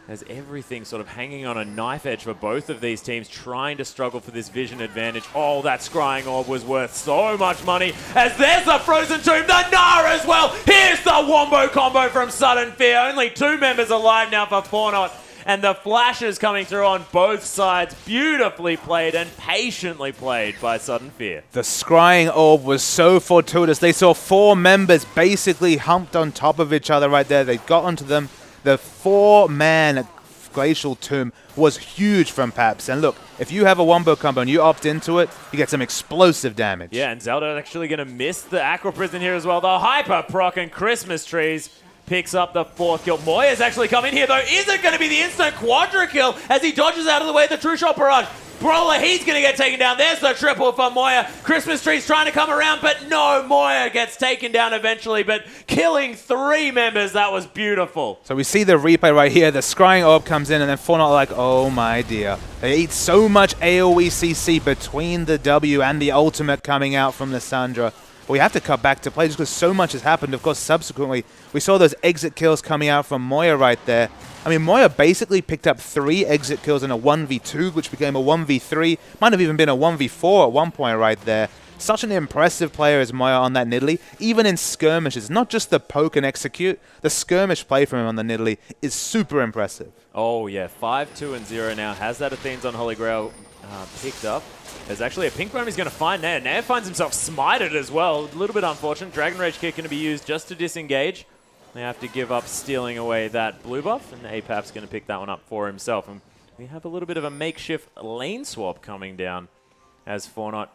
Has everything sort of hanging on a knife edge for both of these teams, trying to struggle for this vision advantage. Oh, that Scrying Orb was worth so much money, as there's the Frozen Tomb, the Gnar as well. Here's the Wombo combo from Sudden Fear. Only 2 members alive now for Fortnite, and the flashes coming through on both sides. Beautifully played and patiently played by Sudden Fear. The Scrying Orb was so fortuitous. They saw 4 members basically humped on top of each other right there. They got onto them. The 4-man Glacial Tomb was huge from Paps. And look, if you have a Wombo combo and you opt into it, you get some explosive damage. Yeah, and Zelda actually going to miss the Aqua Prison here as well. The Hyper Proc and Christmas Trees picks up the 4th kill. Moya's actually come in here, though. Is it going to be the instant quadra kill as he dodges out of the way of the True Shot Barrage? Brawler, he's going to get taken down. There's the triple for Moya. Christmas Tree's trying to come around, but no, Moya gets taken down eventually, but killing 3 members. That was beautiful. So we see the replay right here. The Scrying Orb comes in, and then Fortnite are like, oh my dear. They eat so much AoE CC between the W and the ultimate coming out from Lissandra. We have to cut back to play just because so much has happened. Of course, subsequently, we saw those exit kills coming out from Moya right there. I mean, Moya basically picked up 3 exit kills in a 1v2, which became a 1v3. Might have even been a 1v4 at one point right there. Such an impressive player as Moya on that Nidalee, even in skirmishes. Not just the poke and execute, the skirmish play from him on the Nidalee is super impressive. Oh, yeah. 5-2-0 now. Has that Athene's on Holy Grail picked up. There's actually a Pink Bomb he's going to find Naya. Naya finds himself smited as well. A little bit unfortunate. Dragon Rage kick going to be used just to disengage. They have to give up stealing away that blue buff, and Apap's going to pick that one up for himself. And we have a little bit of a makeshift lane swap coming down as Fortnite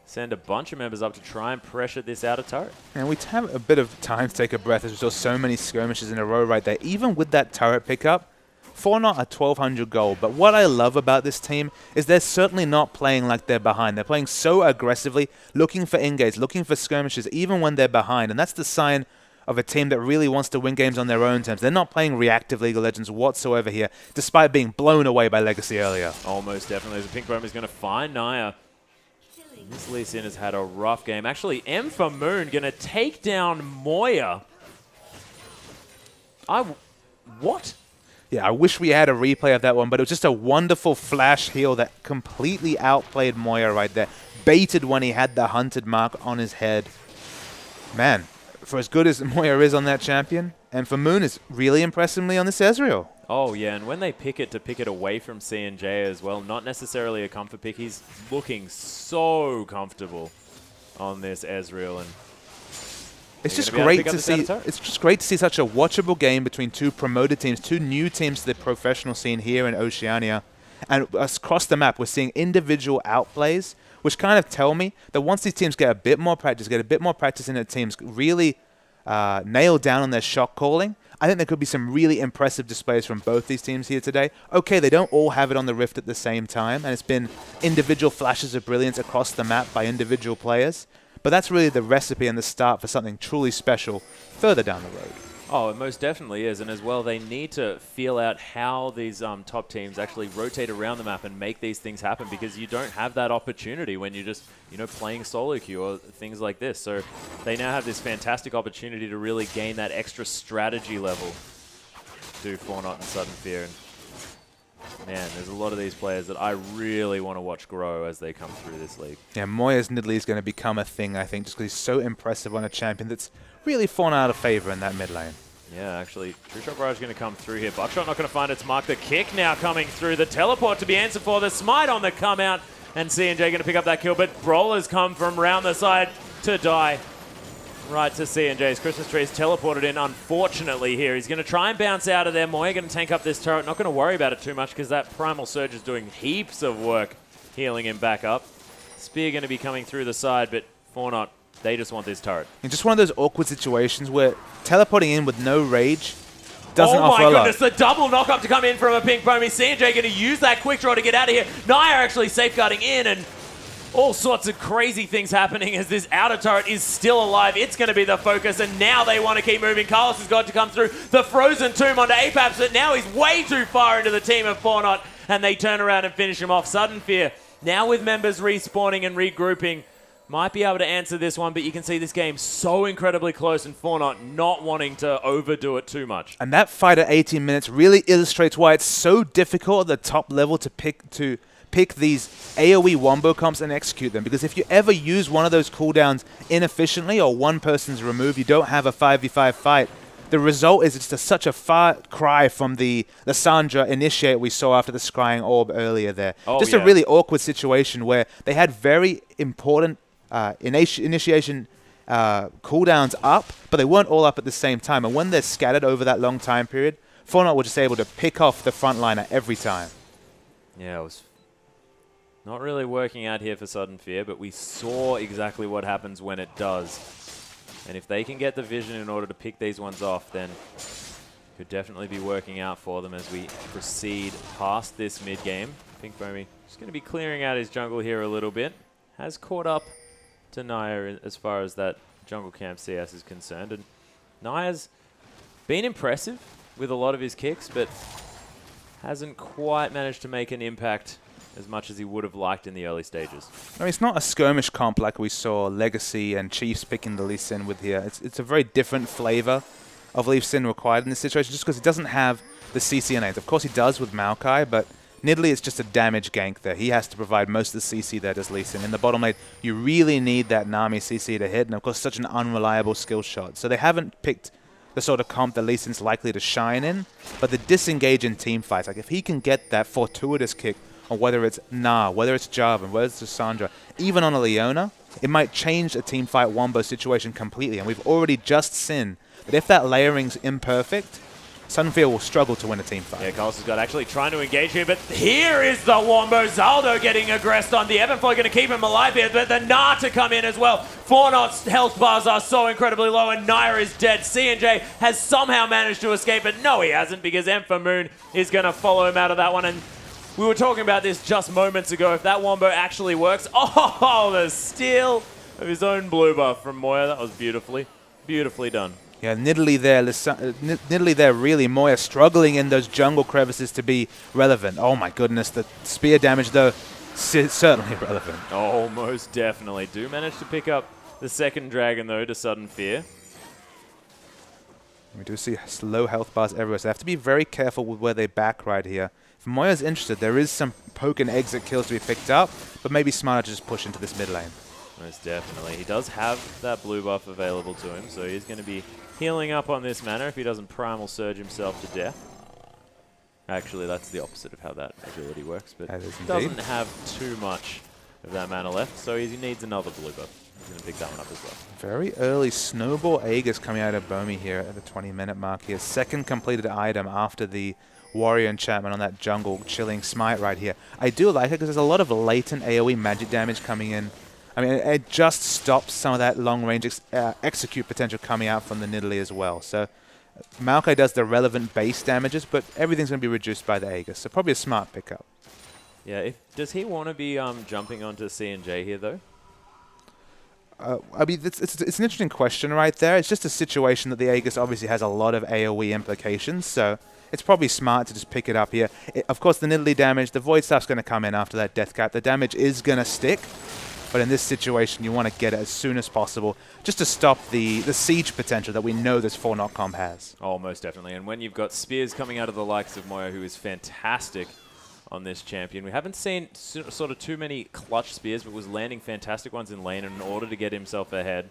send a bunch of members up to try and pressure this outer turret. And we have a bit of time to take a breath as we saw so many skirmishes in a row right there. Even with that turret pickup, Fortnite are 1,200 gold. But what I love about this team is they're certainly not playing like they're behind. They're playing so aggressively, looking for engages, looking for skirmishes, even when they're behind. And that's the sign of a team that really wants to win games on their own terms. They're not playing reactive League of Legends whatsoever here, despite being blown away by Legacy earlier. Almost definitely. The Pink Bomb is going to find Naya. This Lee Sin has had a rough game. Actually, Moon going to take down Moya. What? Yeah, I wish we had a replay of that one, but it was just a wonderful flash heal that completely outplayed Moya right there. Baited when he had the hunted mark on his head. Man, for as good as Moya is on that champion, and for Moon is really impressively on this Ezreal. Oh, yeah, and when they pick it away from CNJ as well, not necessarily a comfort pick. He's looking so comfortable on this Ezreal, and it's just great to see. It's just great to see such a watchable game between 2 promoted teams, 2 new teams to the professional scene here in Oceania. And across the map, we're seeing individual outplays, which kind of tell me that once these teams get a bit more practice, in their teams, really nail down on their shot calling, I think there could be some really impressive displays from both these teams here today. Okay, they don't all have it on the Rift at the same time, and it's been individual flashes of brilliance across the map by individual players. But that's really the recipe and the start for something truly special further down the road. Oh, it most definitely is. And as well, they need to feel out how these top teams actually rotate around the map and make these things happen, because you don't have that opportunity when you're just, playing solo queue or things like this. So they now have this fantastic opportunity to really gain that extra strategy level. Do Fornot and Sudden Fear. And man, there's a lot of these players that I really want to watch grow as they come through this league. Yeah, Moya's Nidalee is going to become a thing, I think, just because he's so impressive on a champion that's really fallen out of favor in that mid lane. Yeah, actually, True Shot Barrage going to come through here. Buckshot not going to find its mark. The kick now coming through. The teleport to be answered for. The smite on the come out. And CNJ going to pick up that kill. But Brawler's come from round the side to die. Right to CNJ's. Christmas Tree is teleported in, unfortunately, here. He's going to try and bounce out of there. Moya going to tank up this turret. Not going to worry about it too much because that Primal Surge is doing heaps of work healing him back up. Spear going to be coming through the side, but Fornot, they just want this turret. It's just one of those awkward situations where teleporting in with no rage doesn't offer a lot. Oh my goodness, the double knock-up to come in from a Pink Pony. CNJ going to use that quick draw to get out of here. Naya actually safeguarding in, and all sorts of crazy things happening as this outer turret is still alive. It's going to be the focus, and now they want to keep moving. Carlos has got to come through the Frozen Tomb onto Apex, but now he's way too far into the team of Fornot, and they turn around and finish him off. Sudden Fear, now with members respawning and regrouping, might be able to answer this one, but you can see this game so incredibly close, and Fornot not wanting to overdo it too much. And that fight at 18 minutes really illustrates why it's so difficult at the top level to pick these AoE wombo comps and execute them, because if you ever use one of those cooldowns inefficiently or one person's removed, you don't have a 5v5 fight. The result is it's such a far cry from the Lissandra initiate we saw after the Scrying Orb earlier there. Just a really awkward situation where they had very important initiation cooldowns up, but they weren't all up at the same time. And when they're scattered over that long time period, Fortnite were just able to pick off the frontliner every time. Yeah, it was not really working out here for Sudden Fear, but we saw exactly what happens when it does. And if they can get the vision in order to pick these ones off, then could definitely be working out for them as we proceed past this mid-game. Pink Foamy just going to be clearing out his jungle here a little bit. Has caught up to Naya as far as that jungle camp CS is concerned. And Naya's been impressive with a lot of his kicks, but hasn't quite managed to make an impact as much as he would have liked in the early stages. I mean, it's not a skirmish comp like we saw Legacy and Chiefs picking the Lee Sin with here. It's a very different flavor of Lee Sin required in this situation, just because he doesn't have the CC innate. Of course he does with Maokai, but Nidalee is just a damage gank there. He has to provide most of the CC there, does Lee Sin. In the bottom lane, you really need that Nami CC to hit, and of course such an unreliable skill shot. So they haven't picked the sort of comp that Lee Sin's likely to shine in, but the disengage in team fights, like if he can get that fortuitous kick, or whether it's Na, whether it's Jarvan, whether it's Sandra, even on a Leona, it might change a team fight wombo situation completely. And we've already just seen that if that layering's imperfect, Sunfield will struggle to win a team fight. Yeah, Carlos has got actually trying to engage here, but here is the wombo. Zaldo getting aggressed on the Evanflow, going to keep him alive here, but the Na to come in as well. Fornot's health bars are so incredibly low, and Naya is dead. CNJ has somehow managed to escape, but no, he hasn't, because Moon is going to follow him out of that one. And we were talking about this just moments ago. If that wombo actually works, oh, the steal of his own blue buff from Moya. That was beautifully done. Yeah, Nidalee there really. Moya struggling in those jungle crevices to be relevant. Oh my goodness, the spear damage though, certainly relevant. Oh, most definitely. Do manage to pick up the second dragon though to Sudden Fear. We do see low health bars everywhere, so they have to be very careful with where they back right here. If Moya's interested, there is some poke and exit kills to be picked up, but maybe smarter to just push into this mid lane. Most definitely. He does have that blue buff available to him, so he's going to be healing up on this mana if he doesn't Primal Surge himself to death. Actually, that's the opposite of how that ability works, but he doesn't have too much of that mana left, so he needs another blue buff. He's going to pick that one up as well. Very early Snowball Aegis coming out of Bomi here at the 20-minute mark here. Second completed item after the Warrior Enchantment on that jungle Chilling Smite right here. I do like it because there's a lot of latent AoE magic damage coming in. I mean, it just stops some of that long-range execute potential coming out from the Nidalee as well. So Maokai does the relevant base damages, but everything's going to be reduced by the Aegis. So probably a smart pickup. Yeah, does he want to be jumping onto C&J here, though? I mean, it's an interesting question right there. It's just a situation that the Aegis obviously has a lot of AoE implications, so it's probably smart to just pick it up here. Of course, the Nidalee damage, the Void Staff's going to come in after that Death Cap. The damage is going to stick, but in this situation, you want to get it as soon as possible just to stop the siege potential that we know this 4-0 comp has. Oh, most definitely. And when you've got spears coming out of the likes of Moya, who is fantastic on this champion. We haven't seen sort of too many clutch spears, but was landing fantastic ones in lane in order to get himself ahead.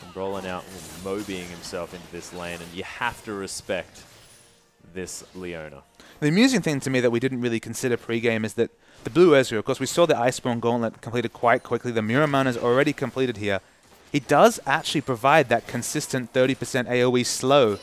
And rolling out, mobying himself into this lane, and you have to respect this Leona. The amusing thing to me that we didn't really consider pre-game is that the blue Ezreal, of course, we saw the Iceborne Gauntlet completed quite quickly. The Muramana is already completed here. He does actually provide that consistent 30% AoE slow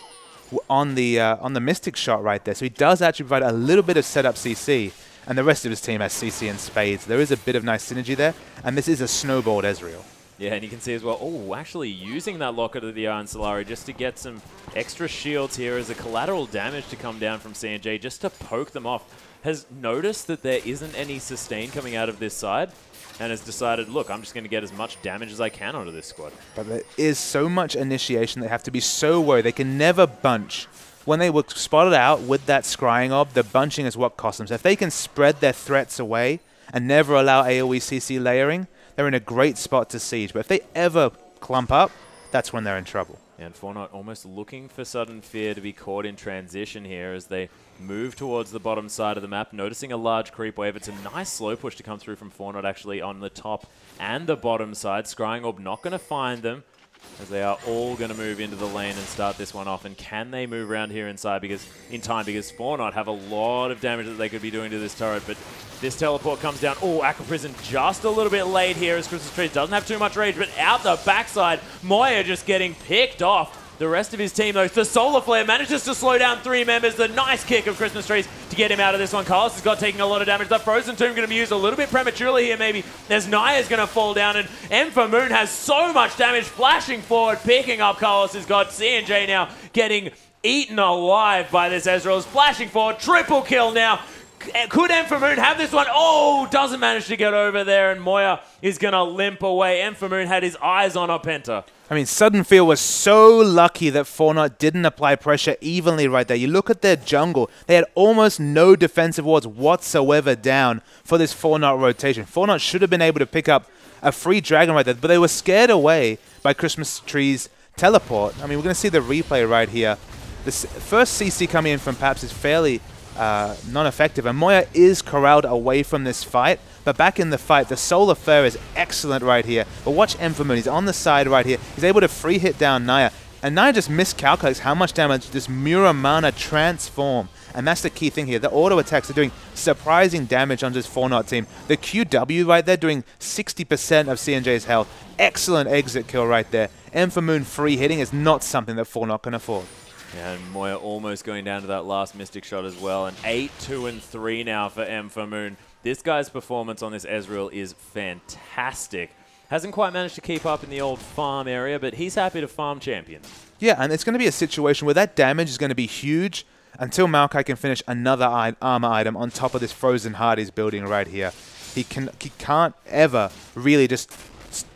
on the Mystic shot right there. So he does actually provide a little bit of setup CC, and the rest of his team has CC and spades. There is a bit of nice synergy there, and this is a snowballed Ezreal. Yeah, and you can see as well, oh, actually using that Locket of the Iron Solari just to get some extra shields here as a collateral damage to come down from C&J, just to poke them off. Has noticed that there isn't any sustain coming out of this side, and has decided, look, I'm just going to get as much damage as I can onto this squad. But there is so much initiation. They have to be so worried. They can never bunch. When they were spotted out with that scrying orb, the bunching is what cost them. So if they can spread their threats away and never allow AoE CC layering, they're in a great spot to siege. But if they ever clump up, that's when they're in trouble. And 4-0 almost looking for Sudden Fear to be caught in transition here as they move towards the bottom side of the map, noticing a large creep wave. It's a nice slow push to come through from 4-0 actually on the top and the bottom side. Scrying Orb not going to find them, as they are all going to move into the lane and start this one off. And can they move around here inside in time? Because 4-0 have a lot of damage that they could be doing to this turret, but this teleport comes down. Oh, Aqua Prison just a little bit late here as Christmas Trees doesn't have too much rage, but out the backside, Moya just getting picked off. The rest of his team, though, the Solar Flare manages to slow down 3 members. The nice kick of Christmas Trees to get him out of this one. Carlos has got taking a lot of damage. The Frozen Tomb going to be used a little bit prematurely here, maybe, as Naya's going to fall down. And M for Moon has so much damage, flashing forward, picking up Carlos. Has got C&J now getting eaten alive by this Ezreal. Flashing forward, triple kill now. Could M for Moon have this one? Oh, doesn't manage to get over there, and Moya is going to limp away. M for Moon had his eyes on a Penta. I mean, Sudden Fear was so lucky that 4-0 didn't apply pressure evenly right there. You look at their jungle, they had almost no defensive wards whatsoever down for this 4-0 rotation. 4-0 should have been able to pick up a free dragon right there, but they were scared away by Christmas Tree's teleport. I mean, we're going to see the replay right here. This first CC coming in from Paps is fairly non-effective, and Moya is corralled away from this fight. But back in the fight, the Solar Flare is excellent right here. But watch M for Moon. He's on the side right here. He's able to free hit down Naya. And Naya just miscalculates how much damage this Muramana transform. And that's the key thing here. The auto attacks are doing surprising damage on this 4-0 team. The QW right there doing 60% of C&J's health. Excellent exit kill right there. M for Moon free hitting is not something that 4-0 can afford. Yeah, and Moya almost going down to that last Mystic shot as well. And 8-2-3 now for M for Moon. This guy's performance on this Ezreal is fantastic. Hasn't quite managed to keep up in the old farm area, but he's happy to farm champions. Yeah, and it's going to be a situation where that damage is going to be huge until Maokai can finish another armor item on top of this Frozen Heart he's building right here. He can't ever really just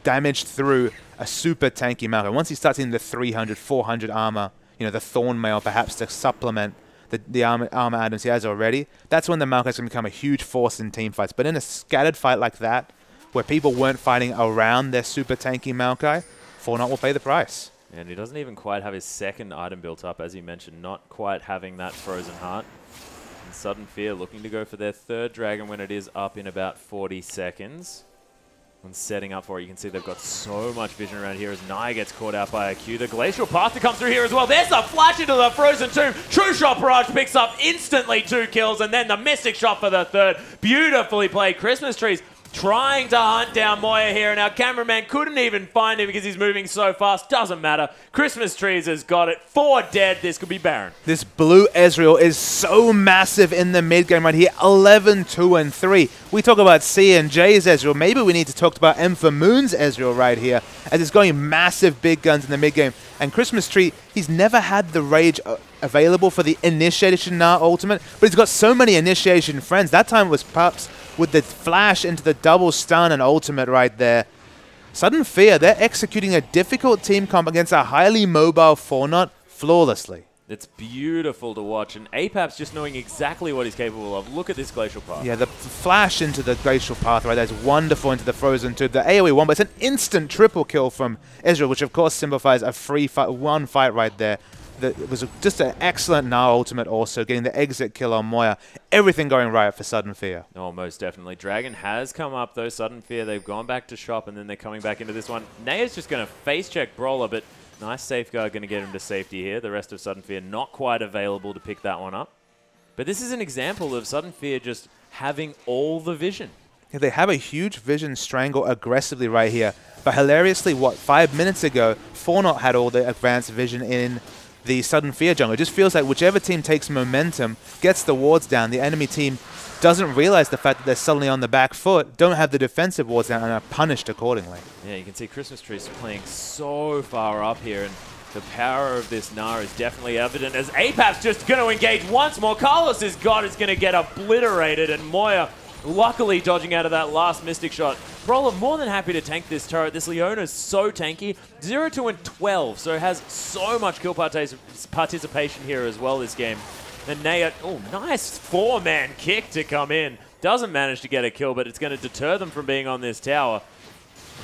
damage through a super tanky Maokai. Once he starts in the 300, 400 armor, you know, the Thorn Mail perhaps to supplement the armor items he has already, that's when the Maokai is going to become a huge force in team fights. But in a scattered fight like that, where people weren't fighting around their super tanky Maokai, 4-0 will pay the price. And he doesn't even quite have his second item built up, as you mentioned, not quite having that Frozen Heart. And Sudden Fear looking to go for their third dragon when it is up in about 40 seconds. And setting up for it, you can see they've got so much vision around here as Naya gets caught out by a Q. The Glacial Path to come through here as well. There's a flash into the Frozen Tomb. True Shot Barrage picks up instantly 2 kills, and then the Mystic Shot for the third. Beautifully played. Christmas Trees trying to hunt down Moya here, and our cameraman couldn't even find him because he's moving so fast. Doesn't matter. Christmas Trees has got it. 4 dead. This could be Baron. This blue Ezreal is so massive in the mid game right here. 11, 2, and 3. We talk about C and J's Ezreal. Maybe we need to talk about M for Moon's Ezreal right here, as it's going massive big guns in the mid game. And Christmas Tree, he's never had the rage available for the Initiation Gnar ultimate, but he's got so many Initiation friends. That time it was Pups with the flash into the double stun and ultimate right there. Sudden Fear, they're executing a difficult team comp against a highly mobile Fortnite flawlessly. It's beautiful to watch, and Apap's just knowing exactly what he's capable of. Look at this Glacial Path. Yeah, the flash into the Glacial Path right there is wonderful into the Frozen Tube. The AoE one, but it's an instant triple kill from Ezreal, which of course signifies a free fight, one fight right there. It was just an excellent Gnar ultimate also, getting the exit kill on Moya. Everything going right for Sudden Fear. Oh, most definitely. Dragon has come up, though. Sudden Fear, they've gone back to shop, and then they're coming back into this one. Naya's just going to face-check Brawler, but nice safeguard going to get him to safety here. The rest of Sudden Fear not quite available to pick that one up. But this is an example of Sudden Fear just having all the vision. Yeah, they have a huge vision strangle aggressively right here. But hilariously, 5 minutes ago, Fortnite had all the advanced vision in the Sudden Fear jungle. It just feels like whichever team takes momentum, gets the wards down, the enemy team doesn't realize the fact that they're suddenly on the back foot, don't have the defensive wards down, and are punished accordingly. Yeah, you can see Christmas Tree's playing so far up here, and the power of this Gnar is definitely evident as Apap's just going to engage once more. Carlos's God is going to get obliterated, and Moya luckily dodging out of that last Mystic shot. Brawler more than happy to tank this turret. This Leona's so tanky. 0, 2, and 12, so has so much kill participation here as well this game. And Naya, oh, nice 4-man kick to come in. Doesn't manage to get a kill, but it's going to deter them from being on this tower.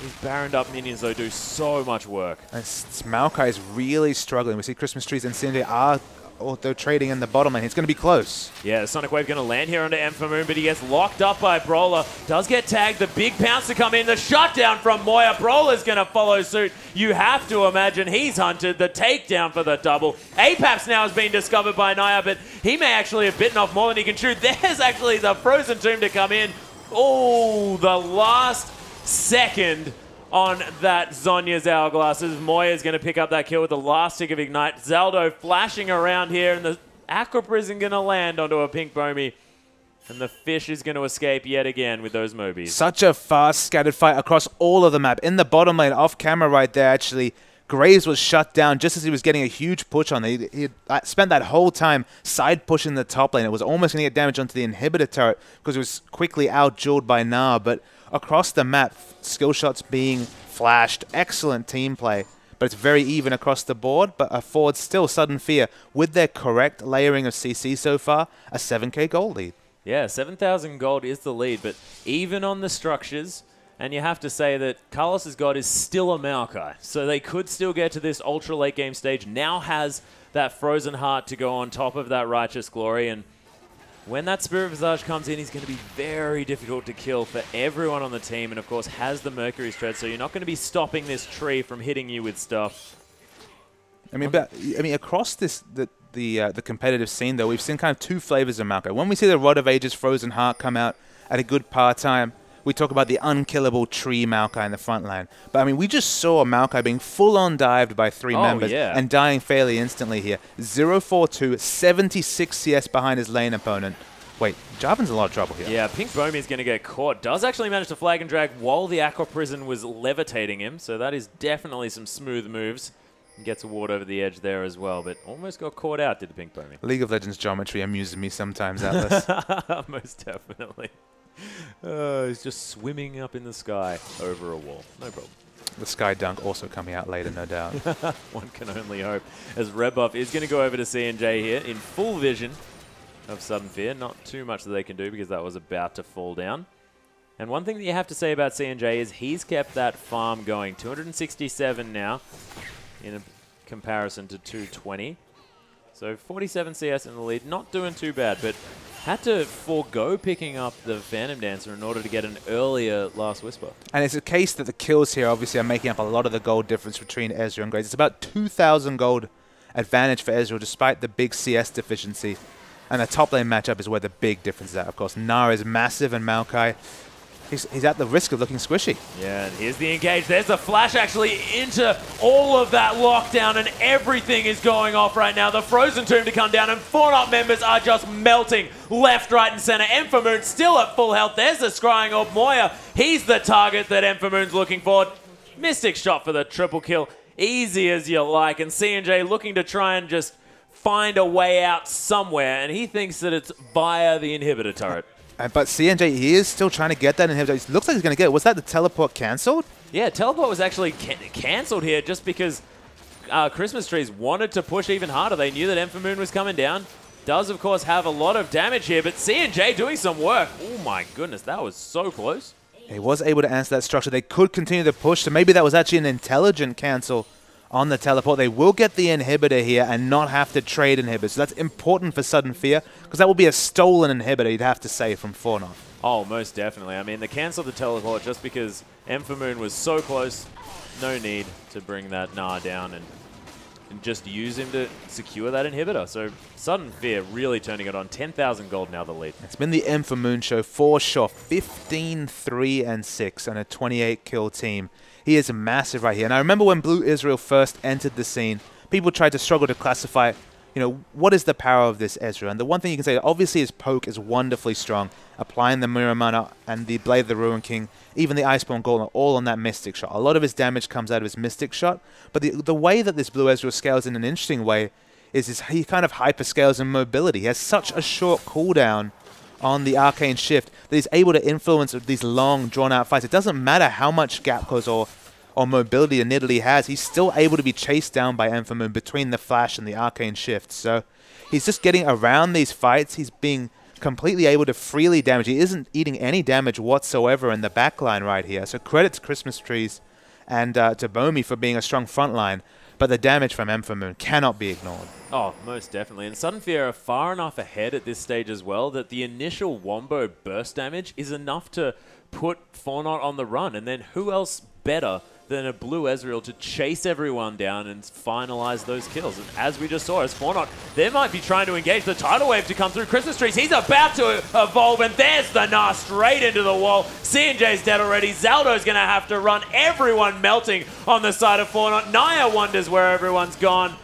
These Baroned up minions, though, do so much work. And Maokai is really struggling. We see Christmas Trees and Cindy are auto trading in the bottom lane. He's going to be close. Yeah, the Sonic Wave going to land here onto M for Moon, but he gets locked up by Brawler. Does get tagged. The big pounce to come in. The shutdown from Moya. Brawler's going to follow suit. You have to imagine he's hunted. The takedown for the double. Apaps now has been discovered by Naya, but he may actually have bitten off more than he can chew. There's actually the Frozen Tomb to come in. Oh, the last second on that Zhonya's Hourglass as Moya's going to pick up that kill with the last tick of Ignite. Zaldo flashing around here, and the Aqua Prison going to land onto a pink Bomi. And the fish is going to escape yet again with those Mobies. Such a fast, scattered fight across all of the map. In the bottom lane, off camera right there, actually, Graves was shut down just as he was getting a huge push on it. He spent that whole time side pushing the top lane. It was almost going to get damage onto the inhibitor turret because it was quickly out-jeweled by Gnar, but across the map, skill shots being flashed, excellent team play, but it's very even across the board. But affords still Sudden Fear with their correct layering of CC so far, a 7k gold lead. Yeah, 7,000 gold is the lead, but even on the structures, and you have to say that Carlos's God is still a Maokai, so they could still get to this ultra late game stage. Now has that Frozen Heart to go on top of that Righteous Glory, and when that Spirit Visage comes in, he's going to be very difficult to kill for everyone on the team, and of course has the Mercury's Tread, so you're not going to be stopping this tree from hitting you with stuff. I mean, across this the competitive scene, though, we've seen kind of two flavors of Maokai. When we see the Rod of Ages Frozen Heart come out at a good part time, we talk about the unkillable tree Maokai in the front line. But, I mean, we just saw Maokai being full-on dived by three members and dying fairly instantly here. 0-4-2, 76 CS behind his lane opponent. Wait, Jarvan's in a lot of trouble here. Yeah, Pink Bomi is going to get caught. Does actually manage to flag and drag while the Aqua Prison was levitating him, so that is definitely some smooth moves. Gets a ward over the edge there as well, but almost got caught out, did the Pink Bomi. League of Legends geometry amuses me sometimes, Atlas. Most definitely. He's just swimming up in the sky over a wall. No problem. The Sky Dunk also coming out later, no doubt. One can only hope. As Redbuff is going to go over to C&J here in full vision of Sudden Fear. Not too much that they can do because that was about to fall down. And one thing that you have to say about C&J is he's kept that farm going. 267 now in a comparison to 220. So 47 CS in the lead. Not doing too bad, but had to forego picking up the Phantom Dancer in order to get an earlier Last Whisper. And it's a case that the kills here obviously are making up a lot of the gold difference between Ezreal and Graves. It's about 2,000 gold advantage for Ezreal despite the big CS deficiency. And the top lane matchup is where the big difference is at, of course. Gnar is massive and Maokai, he's at the risk of looking squishy. Yeah, and here's the engage. There's a flash actually into all of that lockdown, and everything is going off right now. The Frozen Tomb to come down, and Fortnite members are just melting left, right, and center. Enfamoon still at full health. There's the scrying of Moya. He's the target that Enfamoon's looking for. Mystic shot for the triple kill. Easy as you like, and CNJ looking to try and just find a way out somewhere, and he thinks that it's via the inhibitor turret. But CNJ, he is still trying to get that inhibitor. It looks like he's going to get it. Was that the teleport cancelled? Yeah, teleport was actually cancelled here just because Christmas Trees wanted to push even harder. They knew that Enfamoon was coming down. Does, of course, have a lot of damage here, but CNJ doing some work. Oh my goodness, that was so close. He was able to answer that structure. They could continue to push, so maybe that was actually an intelligent cancel on the teleport. They will get the inhibitor here and not have to trade inhibitors. So that's important for Sudden Fear, because that will be a stolen inhibitor, you'd have to say, from Fortnite. Oh, most definitely. I mean, they cancelled the teleport just because Enfamoon was so close. No need to bring that Gnar down and just use him to secure that inhibitor. So Sudden Fear really turning it on. 10,000 gold now the lead. It's been the Enfamoon show for sure. 15-3-6 and a 28-kill team. He is massive right here. And I remember when Blue Israel first entered the scene, people tried to struggle to classify, you know, what is the power of this Ezreal? And the one thing you can say, obviously his poke is wonderfully strong. Applying the Mirror Mana and the Blade of the Ruin King, even the Iceborne Golem, all on that Mystic Shot. A lot of his damage comes out of his Mystic Shot. But the way that this Blue Ezreal scales in an interesting way is he kind of hyperscales in mobility. He has such a short cooldown on the Arcane Shift that he's able to influence these long, drawn-out fights. It doesn't matter how much gap close or mobility and Nidalee has, he's still able to be chased down by Enfamoon between the Flash and the Arcane Shift. So he's just getting around these fights. He's being completely able to freely damage. He isn't eating any damage whatsoever in the backline right here. So credit to Christmas Trees and to Bomi for being a strong front line. But the damage from Enfamoon cannot be ignored. Oh, most definitely. And Sudden Fear are far enough ahead at this stage as well that the initial Wombo burst damage is enough to put Fortnite on the run. And then who else better than a Blue Ezreal to chase everyone down and finalize those kills? And as we just saw, as Fortnite, they might be trying to engage the Tidal Wave to come through Christmas Trees. He's about to evolve, and there's the Gnar straight into the wall. CNJ's dead already. Zaldo's going to have to run. Everyone melting on the side of Fortnite. Naya wonders where everyone's gone.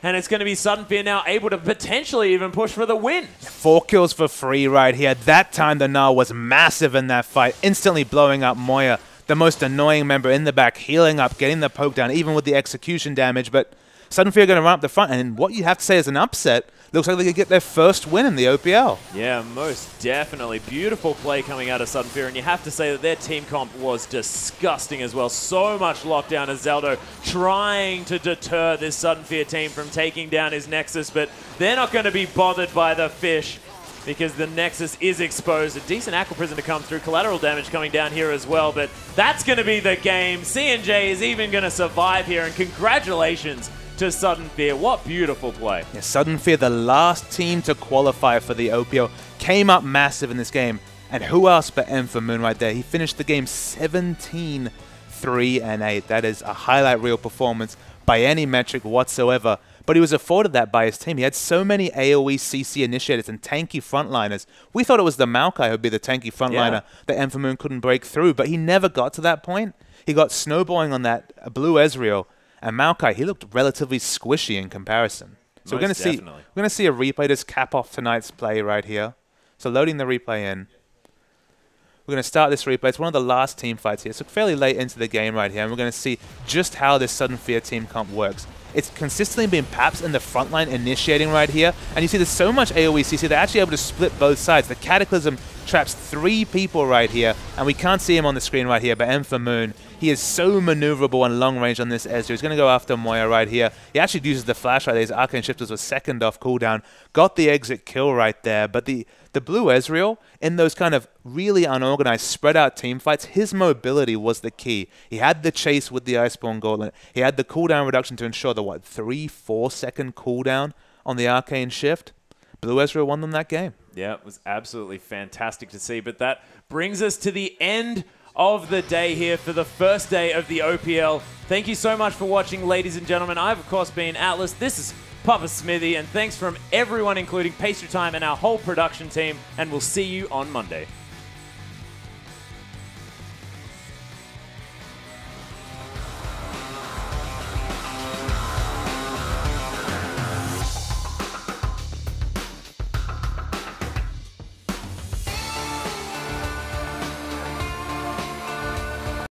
And it's going to be Sudden Fear now able to potentially even push for the win. 4 kills for free right here. That time the Gnar was massive in that fight, instantly blowing up Moya, the most annoying member in the back, healing up, getting the poke down, even with the execution damage. But Sudden Fear going to run up the front, and what you have to say is an upset. Looks like they could get their first win in the OPL. Yeah, most definitely. Beautiful play coming out of Sudden Fear, and you have to say that their team comp was disgusting as well. So much lockdown as Zaldo trying to deter this Sudden Fear team from taking down his Nexus, but they're not going to be bothered by the fish because the Nexus is exposed. A decent Aqua Prison to come through. Collateral damage coming down here as well, but that's going to be the game. CNJ is even going to survive here, and congratulations to Sudden Fear. What beautiful play. Yeah, Sudden Fear, the last team to qualify for the OPL, came up massive in this game. And who else but Enfamoon right there? He finished the game 17-3-8. That is a highlight reel performance by any metric whatsoever. But he was afforded that by his team. He had so many AoE CC initiators and tanky frontliners. We thought it was the Maokai who would be the tanky frontliner that Enfamoon couldn't break through, but he never got to that point. He got snowballing on that Blue Ezreal, and Maokai, he looked relatively squishy in comparison. So we're going to see a replay to cap off tonight's play right here. So loading the replay in. We're going to start this replay. It's one of the last team fights here, so fairly late into the game right here, and we're going to see just how this Sudden Fear team comp works. It's consistently been Paps in the front line initiating right here, and you see there's so much AoE CC, they're actually able to split both sides. The Cataclysm traps 3 people right here, and we can't see him on the screen right here, but Enfamoon, he is so maneuverable and long range on this Ezreal. He's going to go after Moya right here. He actually uses the flash right there. His Arcane Shifters was second off cooldown. Got the exit kill right there, but the Blue Ezreal, in those kind of really unorganized, spread out team fights, his mobility was the key. He had the chase with the Iceborne Gauntlet. He had the cooldown reduction to ensure the, 3-4 second cooldown on the Arcane Shift. Blue Ezreal won them that game. Yeah, it was absolutely fantastic to see. But that brings us to the end of the day here for the first day of the OPL. Thank you so much for watching, ladies and gentlemen. I've, of course, been Atlas. This is Papa Smithy, and thanks from everyone, including Pastry Time and our whole production team, and we'll see you on Monday.